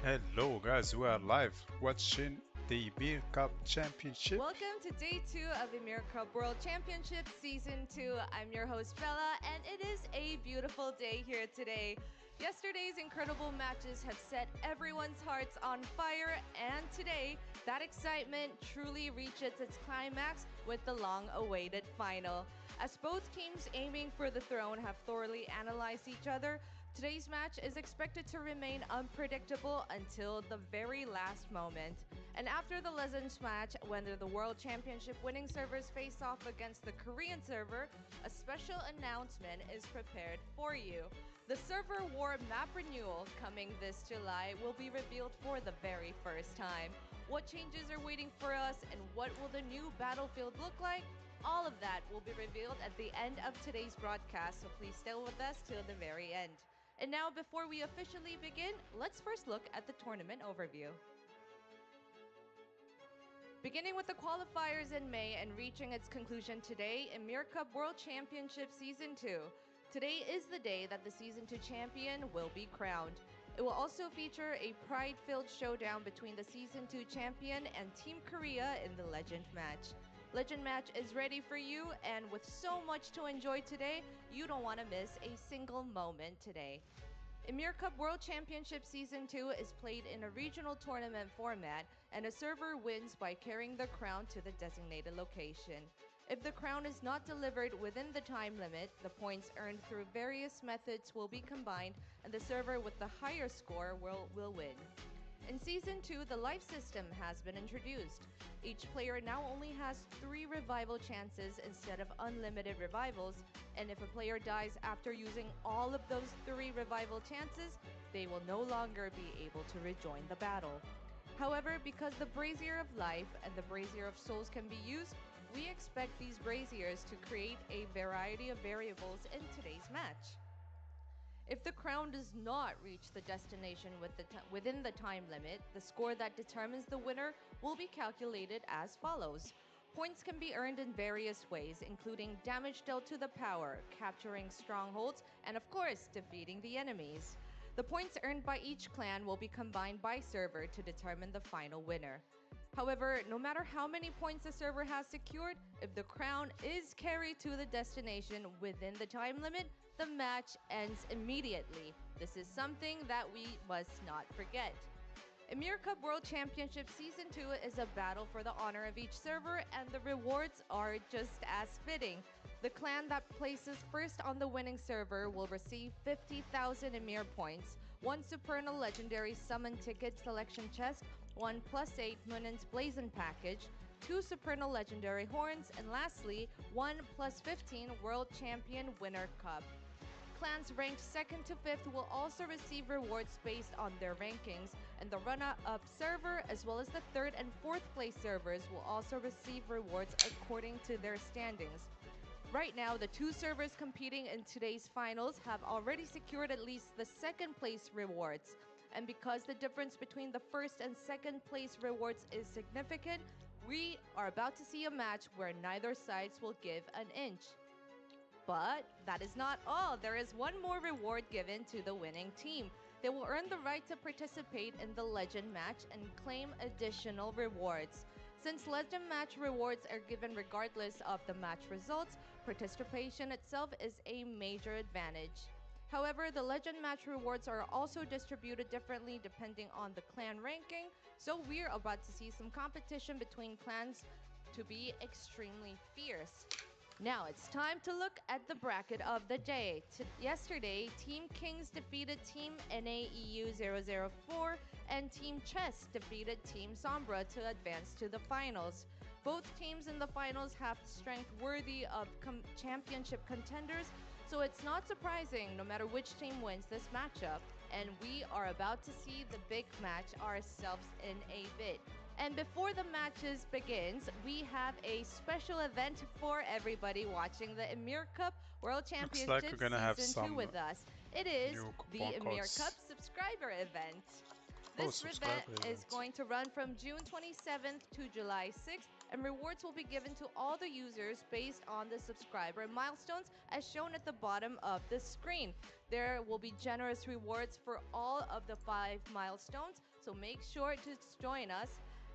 Hello guys, we are live watching the Ymir Cup Championship. Welcome to day 2 of Ymir Cup World Championship Season 2. I'm your host Bella, and it is a beautiful day here today. Yesterday's incredible matches have set everyone's hearts on fire, and today, that excitement truly reaches its climax with the long-awaited final. As both teams aiming for the throne have thoroughly analyzed each other, today's match is expected to remain unpredictable until the very last moment. And after the Legends match, when the World Championship winning servers face off against the Korean server, a special announcement is prepared for you. The server war map renewal coming this July will be revealed for the very first time. What changes are waiting for us, and what will the new battlefield look like? All of that will be revealed at the end of today's broadcast, so please stay with us till the very end. And now, before we officially begin, let's first look at the tournament overview. Beginning with the qualifiers in May and reaching its conclusion today, Ymir Cup World Championship Season 2. Today is the day that the Season 2 champion will be crowned. It will also feature a pride-filled showdown between the Season 2 champion and Team Korea in the Legend match. Legend match is ready for you, and with so much to enjoy today, you don't want to miss a single moment today. Ymir Cup World Championship Season 2 is played in a regional tournament format, and a server wins by carrying the crown to the designated location. If the crown is not delivered within the time limit, the points earned through various methods will be combined, and the server with the higher score will win. In Season 2, the life system has been introduced. Each player now only has 3 revival chances instead of unlimited revivals, and if a player dies after using all of those 3 revival chances, they will no longer be able to rejoin the battle. However, because the Brazier of Life and the Brazier of Souls can be used, we expect these Braziers to create a variety of variables in today's match. If the crown does not reach the destination within the time limit, the score that determines the winner will be calculated as follows. Points can be earned in various ways, including damage dealt to the power, capturing strongholds, and of course, defeating the enemies. The points earned by each clan will be combined by server to determine the final winner. However, no matter how many points the server has secured, if the crown is carried to the destination within the time limit, the match ends immediately. This is something that we must not forget. Ymir Cup World Championship Season 2 is a battle for the honor of each server, and the rewards are just as fitting. The clan that places first on the winning server will receive 50,000 Ymir points, 1 Supernal Legendary Summon Ticket Selection Chest, 1 +8 Munins Blazon Package, 2 Supernal Legendary Horns, and lastly, 1 +15 World Champion Winner Cup. Clans ranked 2nd to 5th will also receive rewards based on their rankings, and the runner-up server as well as the 3rd and 4th place servers will also receive rewards according to their standings. Right now, the 2 servers competing in today's finals have already secured at least the 2nd place rewards. And because the difference between the 1st and 2nd place rewards is significant, we are about to see a match where neither sides will give an inch. But that is not all. There is one more reward given to the winning team. They will earn the right to participate in the Legend match and claim additional rewards. Since Legend match rewards are given regardless of the match results, participation itself is a major advantage. However, the Legend match rewards are also distributed differently depending on the clan ranking, so we're about to see some competition between clans to be extremely fierce. Now it's time to look at the bracket of the day. Yesterday, Team Kings defeated Team NAEU 004 and Team Chess defeated Team Sombra to advance to the finals. Both teams in the finals have strength worthy of championship contenders, so it's not surprising no matter which team wins this matchup. And we are about to see the big match ourselves in a bit. And before the matches begins, we have a special event for everybody watching the Ymir Cup World Looks like we're Championship gonna have Season 2 some with us. It is new the coupon Ymir Cup codes. subscriber event. Oh, This event subscriber is event. going to run from June 27th to July 6th, and rewards will be given to all the users based on the subscriber milestones as shown at the bottom of the screen. There will be generous rewards for all of the 5 milestones, so make sure to join us.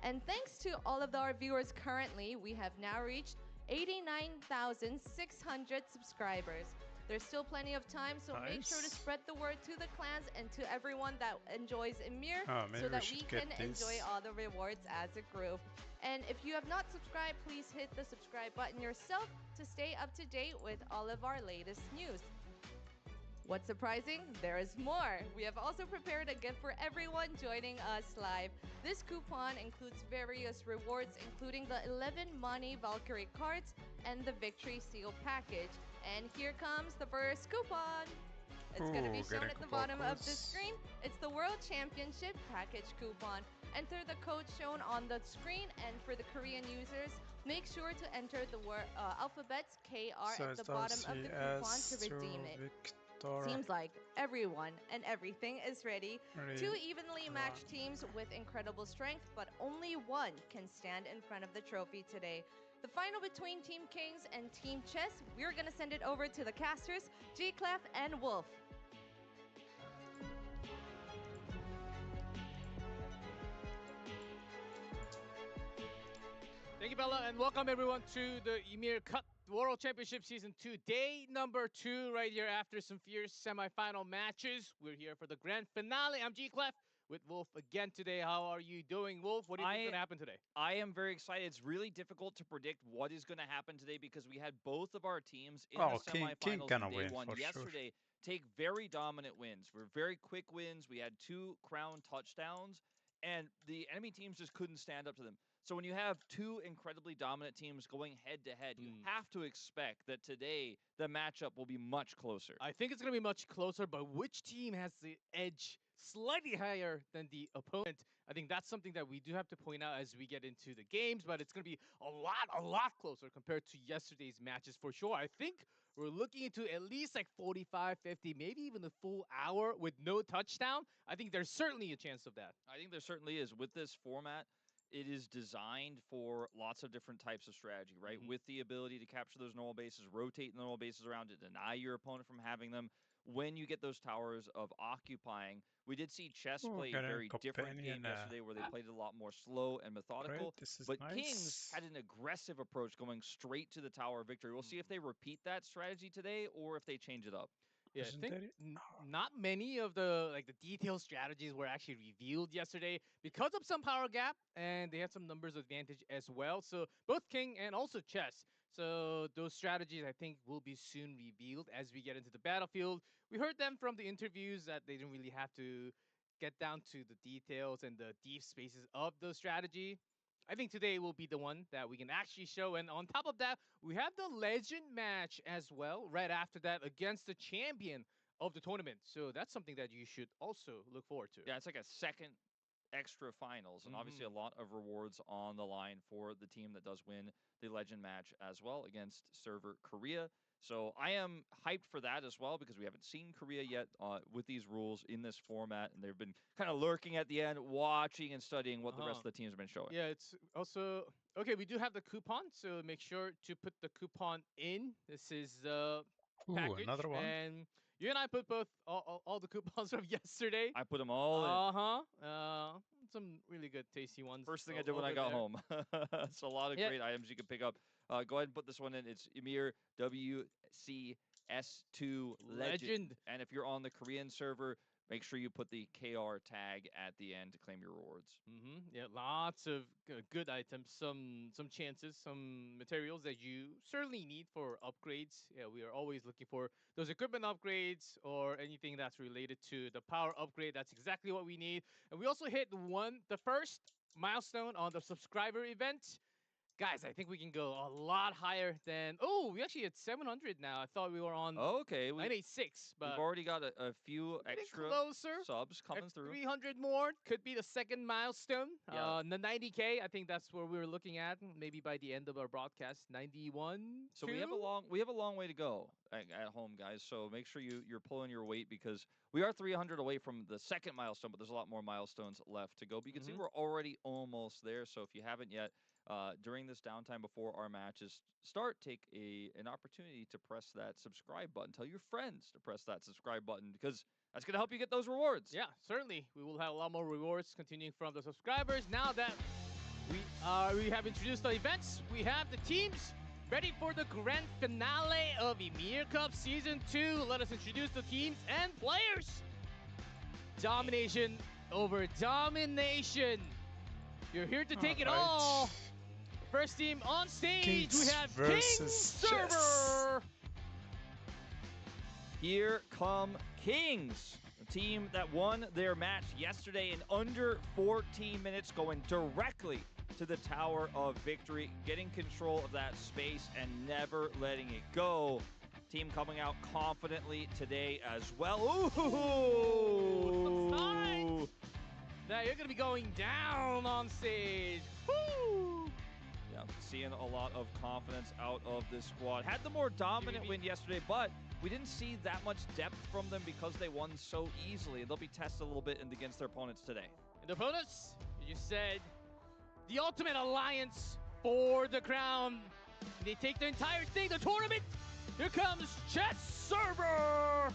And thanks to all of our viewers currently, we have now reached 89,600 subscribers. There's still plenty of time, so make sure to Nice. spread the word to the clans and to everyone that enjoys Ymir Oh, maybe so we that we should get can enjoy this. all the rewards as a group. And if you have not subscribed, please hit the subscribe button yourself to stay up to date with all of our latest news. What's surprising? There is more. We have also prepared a gift for everyone joining us live. This coupon includes various rewards, including the 11 Money Valkyrie cards and the Victory Seal package. And here comes the first coupon. It's going to be Ooh, shown getting at the coupon bottom of the codes. screen. It's the World Championship package coupon. Enter the code shown on the screen, and for the Korean users, make sure to enter the alphabets KR So at it's the bottom of the coupon to WCS to redeem it. Victor. Seems like everyone and everything is ready. Ready? Two evenly matched teams with incredible strength, but only one can stand in front of the trophy today. The final between Team Kings and Team Chess, we're gonna send it over to the casters, G-Clef and Wolf. Thank you, Bella, and welcome everyone to the Ymir Cup World Championship Season 2, day number 2, right here after some fierce semifinal matches. We're here for the grand finale. I'm G Clef with Wolf again today. How are you doing, Wolf? What do you think is going to happen today? I am very excited. It's really difficult to predict what is going to happen today because we had both of our teams in the Oh, King semifinals in gonna day win one for sure. yesterday take very dominant wins. Were very quick wins. We had 2 crown touchdowns, and the enemy teams just couldn't stand up to them. So when you have 2 incredibly dominant teams going head to head, you have to expect that today the matchup will be much closer. I think it's going to be much closer, but which team has the edge slightly higher than the opponent? I think that's something that we do have to point out as we get into the games, but it's going to be a lot closer compared to yesterday's matches for sure. I think we're looking into at least like 45, 50, maybe even a full hour with no touchdown. I think there's certainly a chance of that. I think there certainly is. With this format, it is designed for lots of different types of strategy, right? Mhm. With the ability to capture those normal bases, rotate the normal bases around to deny your opponent from having them. When you get those towers of occupying, we did see chess Oh, play a getting a very different companion. game yesterday where they played it a lot more slow and Great, methodical. this is But Kings nice. had an aggressive approach going straight to the Tower of Victory. We'll see if they repeat that strategy today or if they change it up. Yeah, I think Legendary? not many of the detailed strategies were actually revealed yesterday because of some power gap, and they had some numbers advantage as well. So both King and also Chess. So those strategies I think will be soon revealed as we get into the battlefield. We heard them from the interviews that they didn't really have to get down to the details and the deep spaces of the strategy. I think today will be the one that we can actually show. And on top of that, we have the legend match as well, right after that, against the champion of the tournament. So that's something that you should also look forward to. Yeah, it's like a second extra finals, and obviously a lot of rewards on the line for the team that does win the legend match as well against server Korea. So I am hyped for that as well because we haven't seen Korea yet with these rules in this format, and they've been kind of lurking at the end, watching and studying what the rest of the teams have been showing. Yeah, it's also okay. We do have the coupon, so make sure to put the coupon in. This is the Ooh, package, another one. and you and I put both all the coupons from yesterday. I put them all in. Some really good tasty ones. First thing I did when I got there. home. It's a lot of Yeah. great items you can pick up. Go ahead and put this one in. It's Ymir WCS2 Legend. And if you're on the Korean server, make sure you put the KR tag at the end to claim your rewards. Yeah, lots of good items, some chances, some materials that you certainly need for upgrades. Yeah, we are always looking for those equipment upgrades or anything that's related to the power upgrade. That's exactly what we need. And we also hit the first milestone on the subscriber event. Guys, I think we can go a lot higher than. Oh, we actually at 700 now. I thought we were on Okay, 986, we've but already got a few getting extra closer. subs coming through. 300 more could be the second milestone. Yeah. The 90K, I think that's where we were looking at. Maybe by the end of our broadcast, 91. So we have a long way to go at home, guys. So make sure you're pulling your weight because we are 300 away from the second milestone, but there's a lot more milestones left to go. But you can see we're already almost there. So if you haven't yet, during this downtime before our matches start, take an opportunity to press that subscribe button. Tell your friends to press that subscribe button because that's going to help you get those rewards. Yeah, certainly. We will have a lot more rewards continuing from the subscribers. Now that we have introduced the events, we have the teams ready for the grand finale of Ymir Cup Season 2. Let us introduce the teams and players. Domination over domination. You're here to take it all. First team on stage, Kings we have versus King Server. Here come Kings, a team that won their match yesterday in under 14 minutes, going directly to the Tower of Victory, getting control of that space and never letting it go. Team coming out confidently today as well. Ooh, some signs that you're going to be going down on stage. Woo! Yeah, seeing a lot of confidence out of this squad. Had the more dominant win yesterday, but we didn't see that much depth from them because they won so easily. They'll be tested a little bit against their opponents today. And the opponents, you said, the ultimate alliance for the crown. They take the entire thing, the tournament. Here comes Chess Server.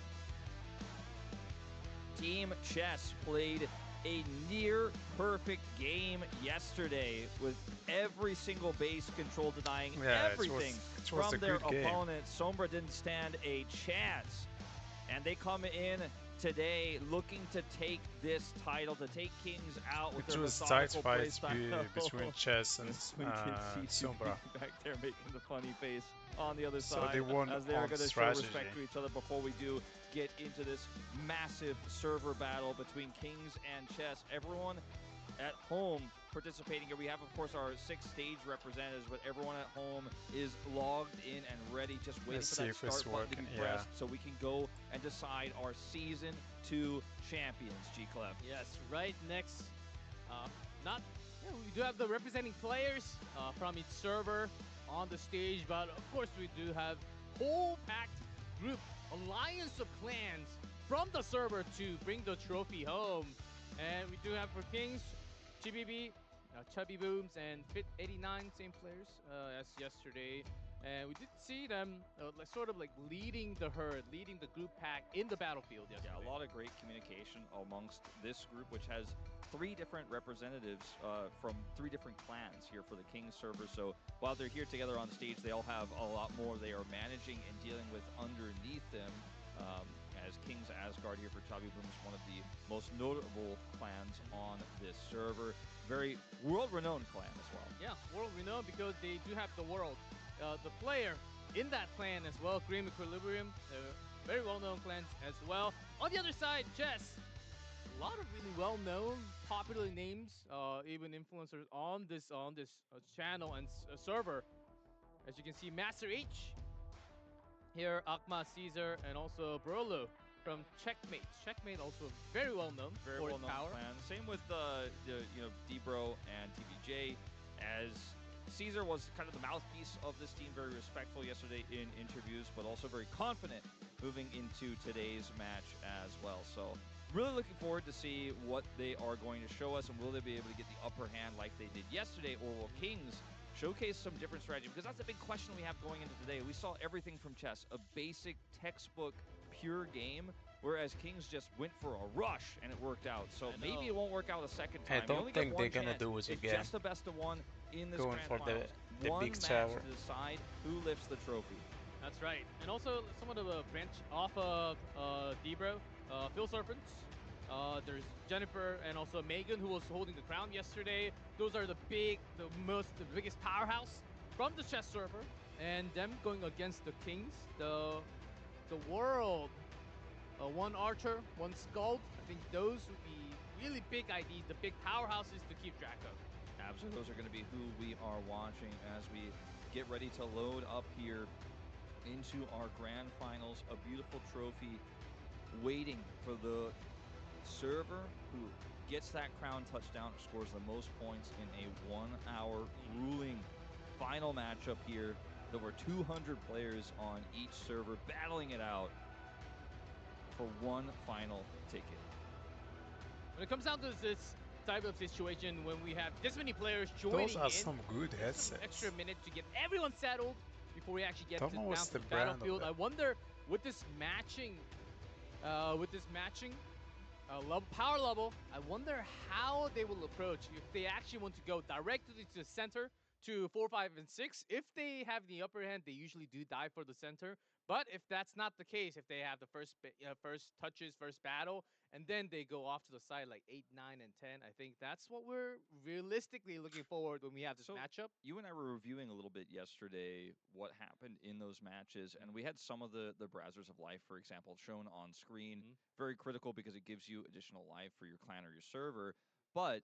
Team Chess played a near perfect game yesterday with every single base control denying everything it was from their a good game. opponent. Sombra didn't stand a chance. And they come in today looking to take this title, to take Kings out with their methodical play style. between Chess and We can see Sombra. back there making the funny face on the other So side they won as they're on going to show strategy. respect to each other before we do get into this massive server battle between Kings and Chess. Everyone at home participating here. We have, of course, our 6 stage representatives, but everyone at home is logged in and ready, just waiting Let's for see that if it's start button to be working, pressed so we can go and decide our Season 2 champions, G-Clef. Yes, right next. We do have the representing players from each server on the stage, but of course we do have whole packed group, alliance of clans from the server to bring the trophy home. And we do have for Kings, GBB, Chubby Booms, and Fit89, same players as yesterday. And we did see them sort of like leading the herd, leading the group pack in the battlefield yesterday. Yeah, a lot of great communication amongst this group, which has 3 different representatives from 3 different clans here for the Kings server. So while they're here together on stage, they all have a lot more they are managing and dealing with underneath them. As Kings Asgard here for Chubby Booms, one of the most notable clans on this server. Very world-renowned clan as well. Yeah, world-renowned because they do have the world. The player in that clan as well, Grim Equilibrium, very well-known clans as well. On the other side, Chess, a lot of really well-known, popular names, even influencers on this channel and server. As you can see, Master H here, Akma, Caesar, and also Brolo from Checkmate. Checkmate also very well-known Very for its well-known power. clan. Same with Debro and TVJ, as Caesar was kind of the mouthpiece of this team, very respectful yesterday in interviews, but also very confident moving into today's match as well. So really looking forward to see what they are going to show us, and will they be able to get the upper hand like they did yesterday, or will Kings showcase some different strategy? Because that's a big question we have going into today. We saw everything from Chess, a basic textbook pure game, whereas Kings just went for a rush and it worked out. So maybe it won't work out a second time. I don't think they're gonna do it again. It's just a best of 1 in this Going grand for finals. the One big match tower. to decide who lifts the trophy. That's right. And also somewhat of a branch off of Debro, Phil Serpents. There's Jennifer and also Megan, who was holding the crown yesterday. Those are the biggest powerhouse from the chess server, and them going against the Kings, the world. 1 Archer, 1 Scald. I think those would be really big IDs, the big powerhouses to keep track of. Absolutely, those are going to be who we are watching as we get ready to load up here into our grand finals. A beautiful trophy waiting for the server who gets that crown touchdown, scores the most points in a 1 hour grueling final matchup here. Over 200 players on each server battling it out for one final ticket. When it comes down to this type of situation, when we have this many players joining Those are in, some good some headsets. extra minutes to get everyone settled before we actually get Don't know down what's to the the brand of battlefield. it. I wonder with this matching, power level, I wonder how they will approach if they actually want to go directly to the center to 4, 5, and 6. If they have the upper hand, they usually do die for the center. But if that's not the case, if they have the first touches, first battle, and then they go off to the side like 8, 9, and 10, I think that's what we're realistically looking forward when we have this matchup. You and I were reviewing a little bit yesterday what happened in those matches, and we had some of the Brazzers of Life, for example, shown on screen. Very critical because it gives you additional life for your clan or your server. But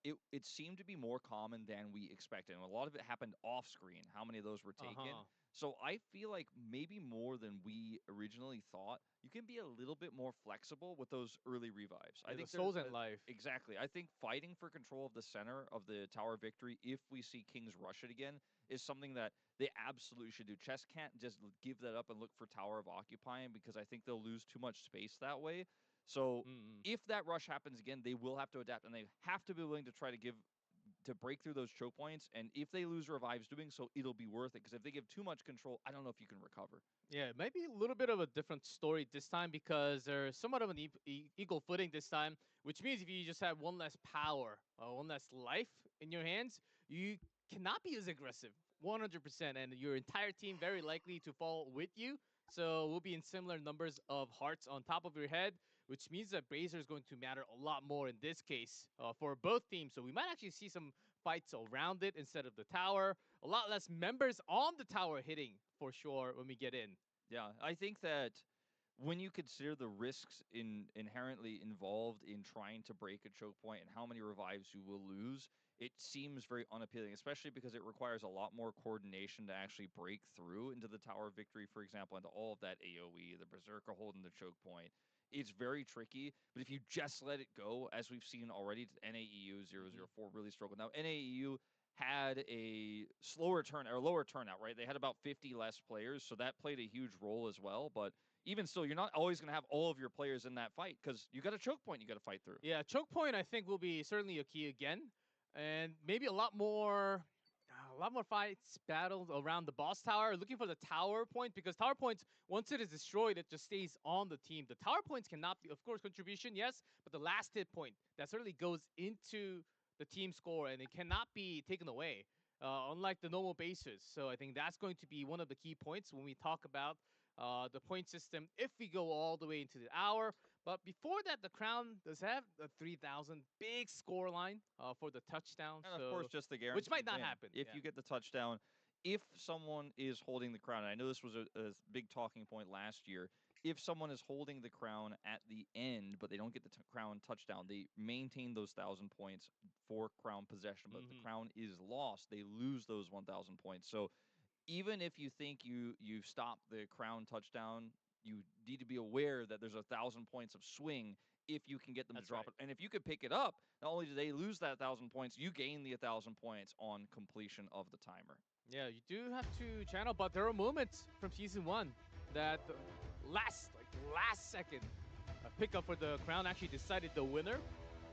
it seemed to be more common than we expected. And a lot of it happened off screen, how many of those were taken. So I feel like maybe more than we originally thought, you can be a little bit more flexible with those early revives. Yeah, I think the souls and life. Exactly. I think fighting for control of the center of the Tower of Victory, if we see Kings rush it again, is something that they absolutely should do. Chess can't just give that up and look for Tower of Occupying because I think they'll lose too much space that way. So if that rush happens again, they will have to adapt, and they have to be willing to try to break through those choke points. And if they lose revives doing so, it'll be worth it. Because if they give too much control, I don't know if you can recover. Yeah, maybe a little bit of a different story this time because they're somewhat of an equal footing this time, which means if you just have one less power, one less life in your hands, you cannot be as aggressive 100%, and your entire team very likely to fall with you. So we'll be in similar numbers of hearts on top of your head, which means that Brazier is going to matter a lot more in this case for both teams. So we might actually see some fights around it instead of the tower. A lot less members on the tower hitting for sure when we get in. Yeah, I think that when you consider the risks inherently involved in trying to break a choke point and how many revives you will lose, it seems very unappealing, especially because it requires a lot more coordination to actually break through into the Tower of Victory, for example, into all of that AoE, the Berserker holding the choke point. It's very tricky, but if you just let it go, as we've seen already, NAEU 004 really struggled. Now, NAEU had a slower turn or lower turnout, right? They had about 50 less players, so that played a huge role as well. But even still, you're not always going to have all of your players in that fight because you got a choke point you got to fight through. Yeah, choke point I think will be certainly a key again, and maybe a lot more fights, battles around the boss tower, looking for the tower point, because tower points, once it is destroyed, it just stays on the team. The tower points cannot be, of course, contribution, yes, but the last hit point, that certainly goes into the team score, and it cannot be taken away, unlike the normal bases. So I think that's going to be one of the key points when we talk about the point system if we go all the way into the hour. But before that, the Crown does have a 3,000 big score line for the touchdown. And of course, just the guarantee which might not win. happen. If you get the touchdown, if someone is holding the crown, and I know this was a big talking point last year, if someone is holding the crown at the end, but they don't get the crown touchdown, they maintain those 1,000 points for crown possession. But if the crown is lost, they lose those 1,000 points. So even if you think you've stopped the crown touchdown, you need to be aware that there's 1,000 points of swing if you can get them to drop it. And if you could pick it up, not only do they lose that 1,000 points, you gain the 1,000 points on completion of the timer. Yeah, you do have to channel, but there are moments from season 1 that last second pickup for the crown actually decided the winner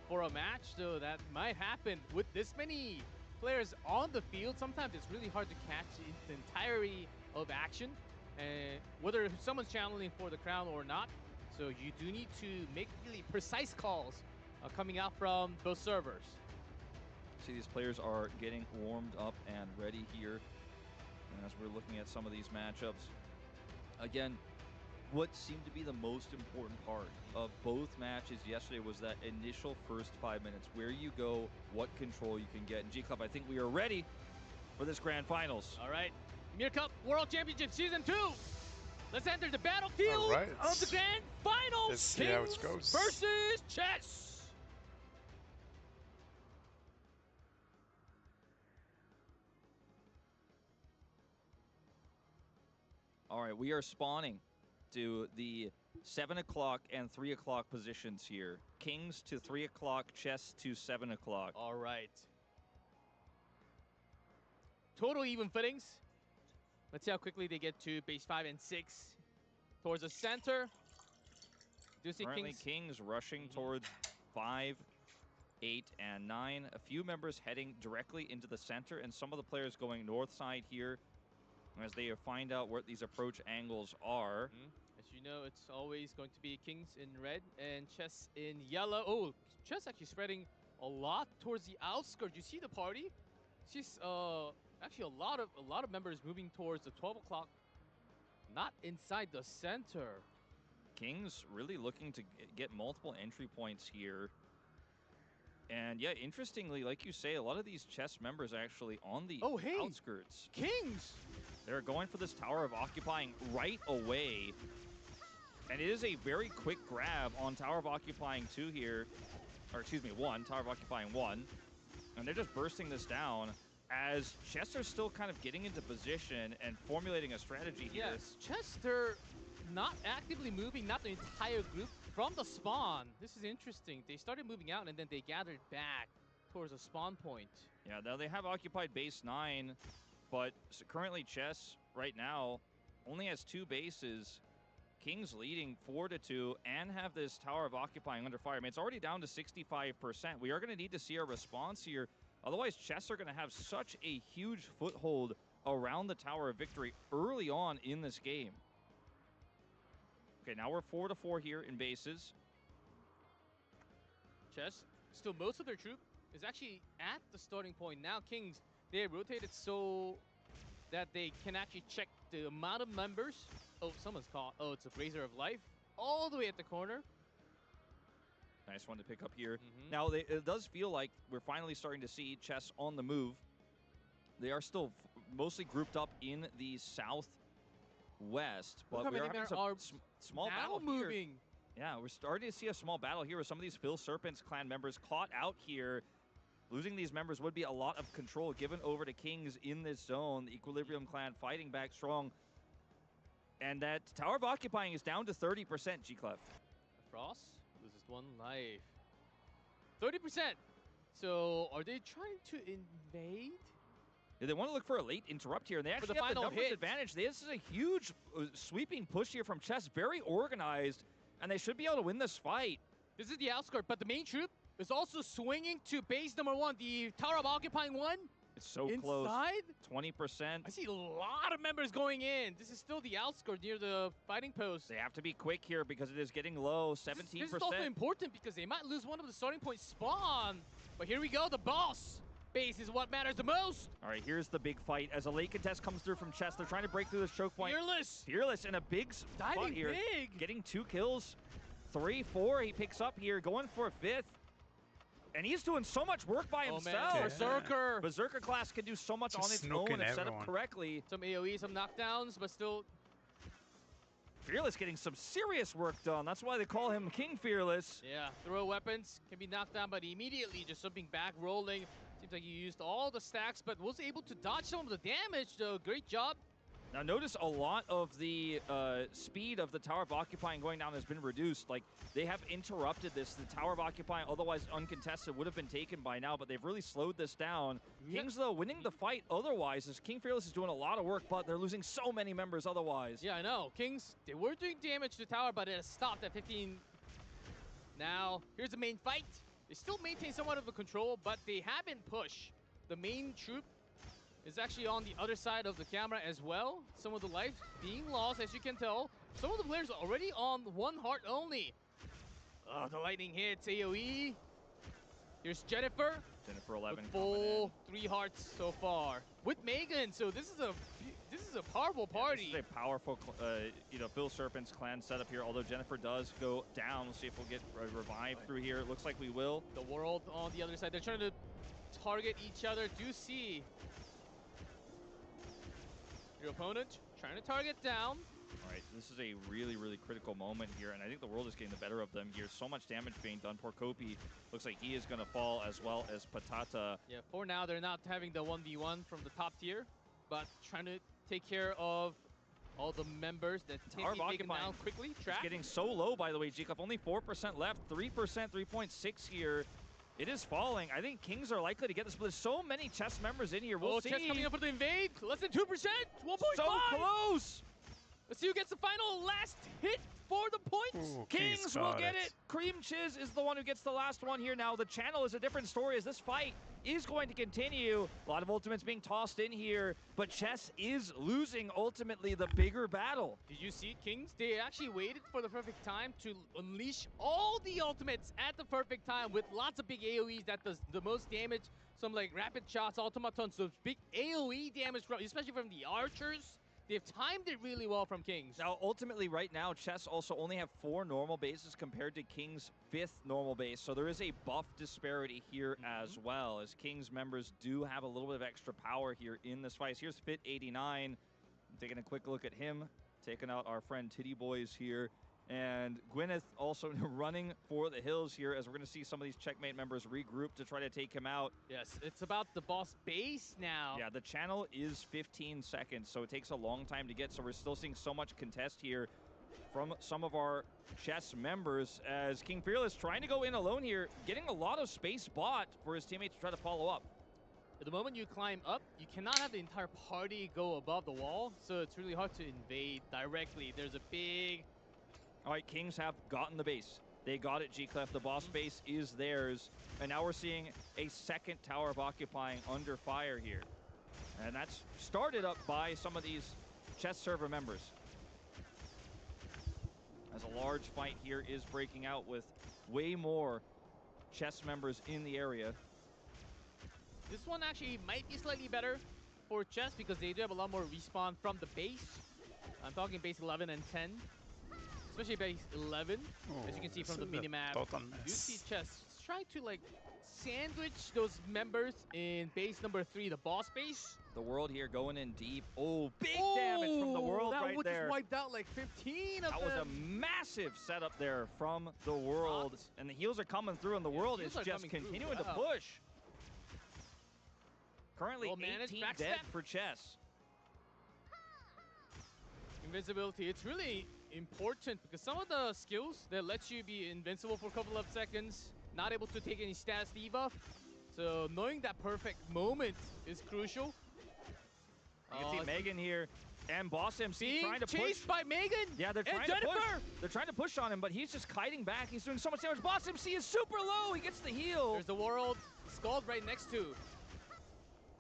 for a match. So that might happen with this many players on the field. Sometimes it's really hard to catch the entirety of action, whether someone's channeling for the crown or not. So you do need to make really precise calls coming out from both servers. See, these players are getting warmed up and ready here. And as we're looking at some of these matchups, again, what seemed to be the most important part of both matches yesterday was that initial first 5 minutes, where you go, what control you can get. And G Club, I think we are ready for this grand finals. All right, Ymir Cup World Championship Season 2. Let's enter the battlefield of the grand finals. Let's see how it goes. Versus Chess. All right, we are spawning to the 7 o'clock and 3 o'clock positions here. Kings to 3 o'clock, chess to 7 o'clock. All right. Total even footings. Let's see how quickly they get to base 5 and 6. Towards the center. Do see Currently, Kings rushing towards 5, 8, and 9. A few members heading directly into the center, and some of the players going north side here as they find out what these approach angles are. As you know, it's always going to be Kings in red and chess in yellow. Oh, chess actually spreading a lot towards the outskirts. You see the party? She's actually a lot of members moving towards the 12 o'clock, not inside the center. Kings really looking to get multiple entry points here. And yeah, interestingly, like you say, a lot of these chess members are actually on the outskirts. Kings! They're going for this tower of occupying right away. And it is a very quick grab on tower of occupying 2 here. Or excuse me, 1, tower of occupying 1. And they're just bursting this down as Chester's still kind of getting into position and formulating a strategy here. Yes, Chester not actively moving, not the entire group from the spawn. This is interesting. They started moving out and then they gathered back towards a spawn point. Yeah, now they have occupied base 9, but currently Chess right now only has 2 bases. Kings leading 4-2 and have this tower of occupying under fire. I mean, it's already down to 65%. We are going to need to see a response here. Otherwise, Chess are going to have such a huge foothold around the Tower of Victory early on in this game. Okay, now we're 4-4 here in bases. Chess, still most of their troop is actually at the starting point. Now Kings, they have rotated so that they can actually check the amount of members. Oh, someone's caught. Oh, it's a Brazier of Life all the way at the corner. Nice one to pick up here. Now, it does feel like we're finally starting to see Chess on the move. They are still mostly grouped up in the southwest, but we are having some small battle moving here. Yeah, we're starting to see a small battle here with some of these Phil Serpent's clan members caught out here. Losing these members would be a lot of control given over to Kings in this zone. The Equilibrium clan fighting back strong. And that Tower of Occupying is down to 30%, G-Clef. Frost loses 1 life. 30%. So are they trying to invade? Yeah, they want to look for a late interrupt here, and they actually have the numbers advantage. This is a huge sweeping push here from Chess, very organized, and they should be able to win this fight. This is the outskirt, but the main troop is also swinging to base number 1, the Tower of Occupying 1. It's so close. 20%. I see a lot of members going in. This is still the outskirt near the fighting post. They have to be quick here because it is getting low, 17%. This is also important because they might lose one of the starting point spawn. But here we go, the boss base is what matters the most. All right, here's the big fight as a late contest comes through from Chess. They're trying to break through this choke point. Fearless in a big spot here. Getting 2 kills, 3, 4. He picks up here, going for a 5th. And he's doing so much work by himself. Man. Berserker. Berserker class can do so much on its own if set up correctly. Some AoE, some knockdowns, but still. Fearless getting some serious work done. That's why they call him King Fearless. Yeah, throw weapons, can be knocked down, but immediately just something back rolling. Seems like he used all the stacks, but was able to dodge some of the damage, though. Great job. Now notice a lot of the speed of the Tower of Occupying going down has been reduced. Like, they have interrupted this. The Tower of Occupying, otherwise uncontested, would have been taken by now, but they've really slowed this down. Kings, though, winning the fight otherwise, as King Fearless is doing a lot of work, but they're losing so many members otherwise. Yeah, I know. Kings, they were doing damage to the tower, but it has stopped at 15. Now, here's the main fight. They still maintain somewhat of a control, but they haven't pushed. The main troop is actually on the other side of the camera as well. Some of the life being lost, as you can tell. Some of the players are already on 1 heart only. Oh, the lightning hits AoE. Here's Jennifer. Jennifer 11 full 3 hearts so far with Megan. So this is a powerful party. This is a powerful, Phil Serpent's clan setup here. Although Jennifer does go down, we'll see if we'll get revived through here. It looks like we will. The world on the other side. They're trying to target each other. Do see your opponent trying to target down. All right, this is a really, really critical moment here, and I think the world is getting the better of them here. So much damage being done. Poor Kopi looks like he is going to fall, as well as Patata. Yeah, for now, they're not having the 1v1 from the top tier, but trying to take care of All the members that Tower taken occupying. down quickly. It's Track. getting so low, by the way, G-Club. Only 4% left, 3%, 3.6 here. It is falling. I think Kings are likely to get this, but there's so many chess members in here. We'll see. Chess coming up for the invade. Less than 2%. 1.5. So close. Let's see who gets the final last hit for the points. Ooh, Kings will get it. Cream Chiz is the one who gets the last one here. Now, the channel is a different story as this fight is going to continue. A lot of ultimates being tossed in here, but Chess is losing ultimately the bigger battle. Did you see Kings? They actually waited for the perfect time to unleash all the ultimates at the perfect time with lots of big AoEs that does the most damage. Some like rapid shots, automatons, those big AoE damage, especially from the archers. They've timed it really well from Kings. Now, ultimately, right now, Chess also only have 4 normal bases compared to King's 5th normal base. So there is a buff disparity here as well, as King's members do have a little bit of extra power here in this fight. Here's Fit89. I'm taking a quick look at him, taking out our friend Titty Boys here. And Gwyneth also running for the hills here, as we're going to see some of these Checkmate members regroup to try to take him out. Yes, it's about the boss base now. Yeah, the channel is 15 seconds, so it takes a long time to get. So we're still seeing so much contest here from some of our chess members, as King Fearless trying to go in alone here, getting a lot of space bought for his teammates to try to follow up. At the moment you climb up, you cannot have the entire party go above the wall, so it's really hard to invade directly. There's a big... All right, Kings have gotten the base. They got it, G-Clef. The boss base is theirs. And now we're seeing a second tower of occupying under fire here. And that's started up by some of these chess server members. As a large fight here is breaking out with way more chess members in the area. This one actually might be slightly better for chess because they do have a lot more respawn from the base. I'm talking base 11 and 10. Especially base 11, as you can see from the minimap. You see chess trying to like sandwich those members in base number 3, the boss base. The world here going in deep. Oh, big damage from the world right there. That just wiped out like 15 of them. That was a massive setup there from the world. And the heals are coming through, and the world is just continuing to push. Currently 18 dead for chess. Invincibility, it's really important because some of the skills that let you be invincible for a couple of seconds, not able to take any stats debuff. So knowing that perfect moment is crucial. You can see Megan here and Boss MC being trying to chased by Megan. Yeah, they're trying to push. They're trying to push on him, but he's just kiting back. He's doing so much damage. Boss MC is super low. He gets the heal. There's the world Scald right next to.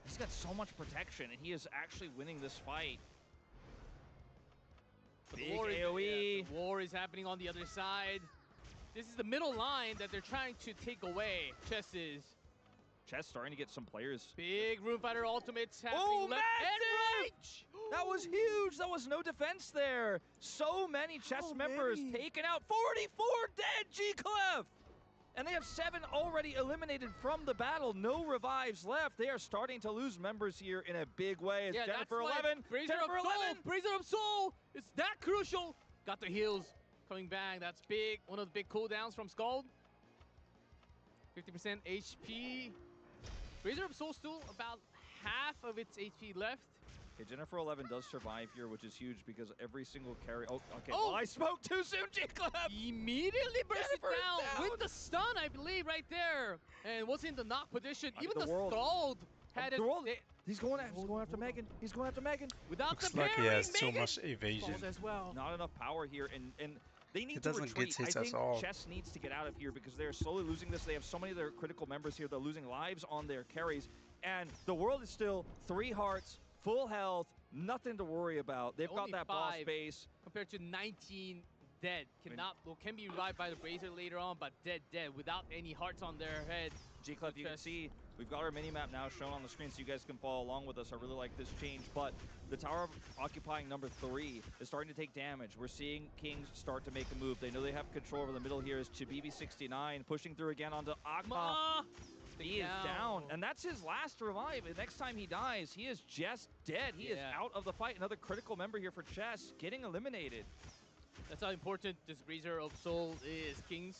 He's got so much protection, and he is actually winning this fight. Big AoE. The war is happening on the other side. This is the middle line that they're trying to take away. Chess starting to get some players. Big Room Fighter ultimates happening left and right. That was huge. That was no defense there. So many chess members taken out. 44 dead, G-Clef. And they have 7 already eliminated from the battle. No revives left. They are starting to lose members here in a big way. It's Jennifer 11. Jennifer 11. Brazier of Soul. It's that crucial. Got the heals coming back. That's big. One of the big cooldowns from Scald. 50% HP. Brazier of Soul still about half of its HP left. Okay, Jennifer 11 does survive here, which is huge because every single carry... Oh, okay. Oh, well, I spoke too soon, G-Clef. Immediately burst it down with the stun, I believe, right there. And was in the knock position. Even the Scald had it. He's going after Megan. He's going after Megan. Without Looks the like he parry, has too Megan much evasion. as well. Not enough power here, and they need It to doesn't retreat. get hit I think at all. Chess needs to get out of here because they're slowly losing this. They have so many of their critical members here. They're losing lives on their carries. And the world is still 3 hearts, full health, nothing to worry about. They've got that boss base. Compared to 19 dead. Can be revived by the Brazier later on, but dead without any hearts on their head. G-Clef, you can see we've got our mini-map now shown on the screen so you guys can follow along with us. I really like this change, but the tower occupying number 3 is starting to take damage. We're seeing Kings start to make a move. They know they have control over the middle here as Chibibi69 pushing through again onto Akma. He is down, and that's his last revive. The next time he dies, he is just dead. He is out of the fight. Another critical member here for Chess getting eliminated. That's how important this Brazier of Soul is, Kings.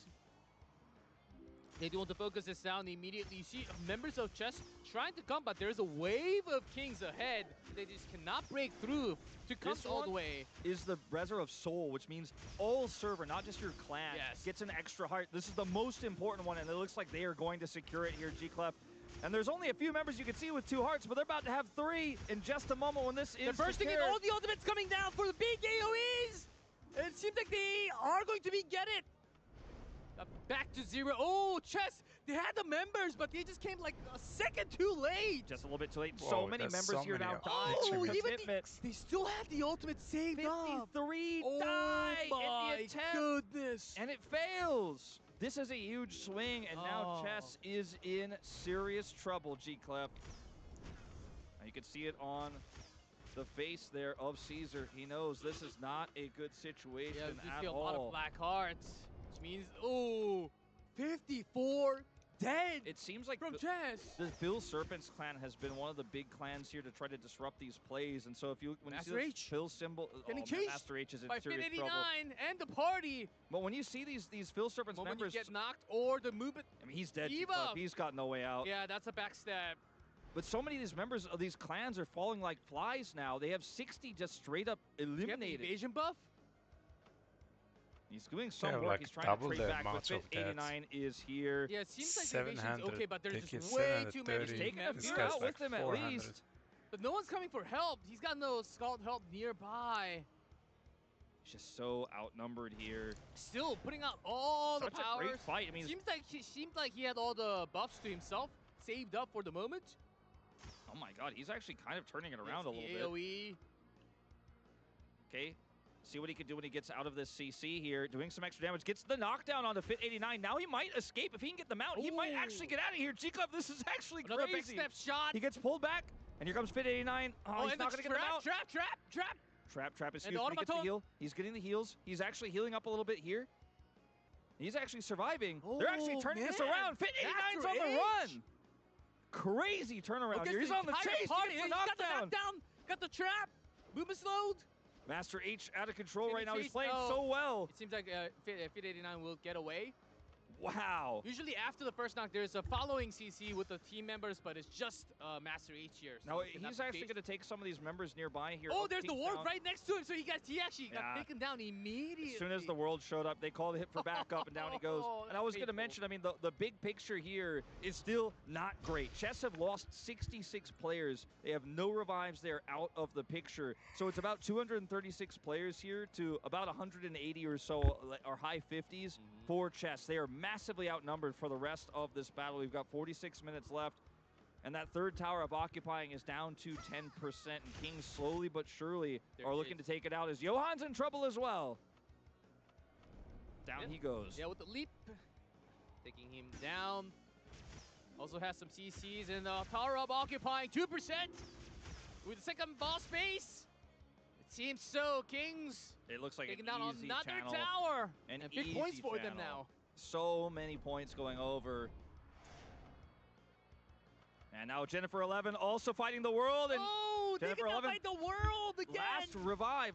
They do want to focus this down immediately. You see members of Chess trying to come, but there's a wave of Kings ahead. They just cannot break through to come This all the one way. is the Reser of Soul, which means all server, not just your clan, Yes. gets an extra heart. This is the most important one, and it looks like they are going to secure it here, G-Clef. And there's only a few members you can see with 2 hearts, but they're about to have 3 in just a moment when this is They're bursting in, secured. all the ultimates coming down for the big AoEs! It seems like they are going to get it. Back to 0. Oh, Chess, they had the members, but they just came like a second too late. Just a little bit too late. Whoa, So many there's members so here many now out. dying. Oh, even Commitment. they still have the ultimate saved up. 53 Oh die in my the attempt. goodness. And it fails. This is a huge swing, and now Oh. Chess is in serious trouble, G-Clef. Now you can see it on the face there of Caesar. He knows this is not a good situation Yeah, we at see a all. lot of black hearts, which means, oh, 54 dead It seems like from Chess. the Phil Serpent's clan has been one of the big clans here to try to disrupt these plays, and so if you when Master you see H this Phil symbol, getting man, chased Master H is in by serious Fit trouble. 89 and the party. But when you see these Phil Serpent's Moment members, you get knocked or the movement. I mean, he's dead. Eva. G-Clef. He's got no way out. Yeah, that's a backstab. But so many of these members of these clans are falling like flies now. They have 60 just straight up Do you have the eliminated. evasion buff? He's doing some have, work. like, He's trying double to the trade back, but amount of Fit 89 is here. Yeah, it seems like the evasion's 700, okay, but there's think just it's way too many 730. Taking a members. few This guy's out like with him at 400. least. But no one's coming for help. He's got no Scald help nearby. He's just so outnumbered here. Still putting out all Such the a powers. great fight. I mean, Seemed like he had all the buffs to himself saved up for the moment. oh my god, he's actually kind of turning it around a There's little the bit. AoE. Okay, see what he can do when he gets out of this CC here. Doing some extra damage, gets the knockdown onto Fit 89. Now he might escape. If he can get the mount, he might actually get out of here. G-Clef, this is actually Another crazy. 8-step shot. He gets pulled back, and here comes Fit 89. Oh, he's and not the going to get the mount. Trap. Trap is And huge. the But he gets the automaton. heal. He's getting the heals. He's actually healing up a little bit here. He's actually surviving. They're actually Oh, turning this man. around. Fit 89's Master on the H. run. Crazy turnaround here. He's on the chase. He Party. gets the He's got the knockdown. knockdown. Got the trap. Movement slowed. Master H out of control Can right he now. He's chase? playing Oh. so well. It seems like Fit 89 will get away. Wow. Usually after the first knock, there's a following CC with the team members, but it's just Master H here. So Now he cannot he's be actually chased. going to take some of these members nearby here. Oh, up there's the Kingstown. ward right next to him, so he actually got Yeah. taken down immediately. As soon as the world showed up, they called it for backup, and down he goes. Oh, And I was that's going to painful. mention, I mean, the big picture here is still not great. Chess have lost 66 players. They have no revives. They're out of the picture. So it's about 236 players here to about 180 or so, or high 50s for Chess. They are massively outnumbered for the rest of this battle. We've got 46 minutes left. And that third tower of occupying is down to 10%. And Kings slowly but surely There are he looking is. to take it out as Johan's in trouble as well. Down Yeah. he goes. Yeah, with the leap, taking him down. Also has some CCs and power up occupying 2% with the second boss base. It seems so. Kings It looks like taking an down easy another channel. tower. An And big easy points for them channel. now. So many points going over. And now Jennifer 11 also fighting the world. And Oh, they Jennifer can 11, fight the world again.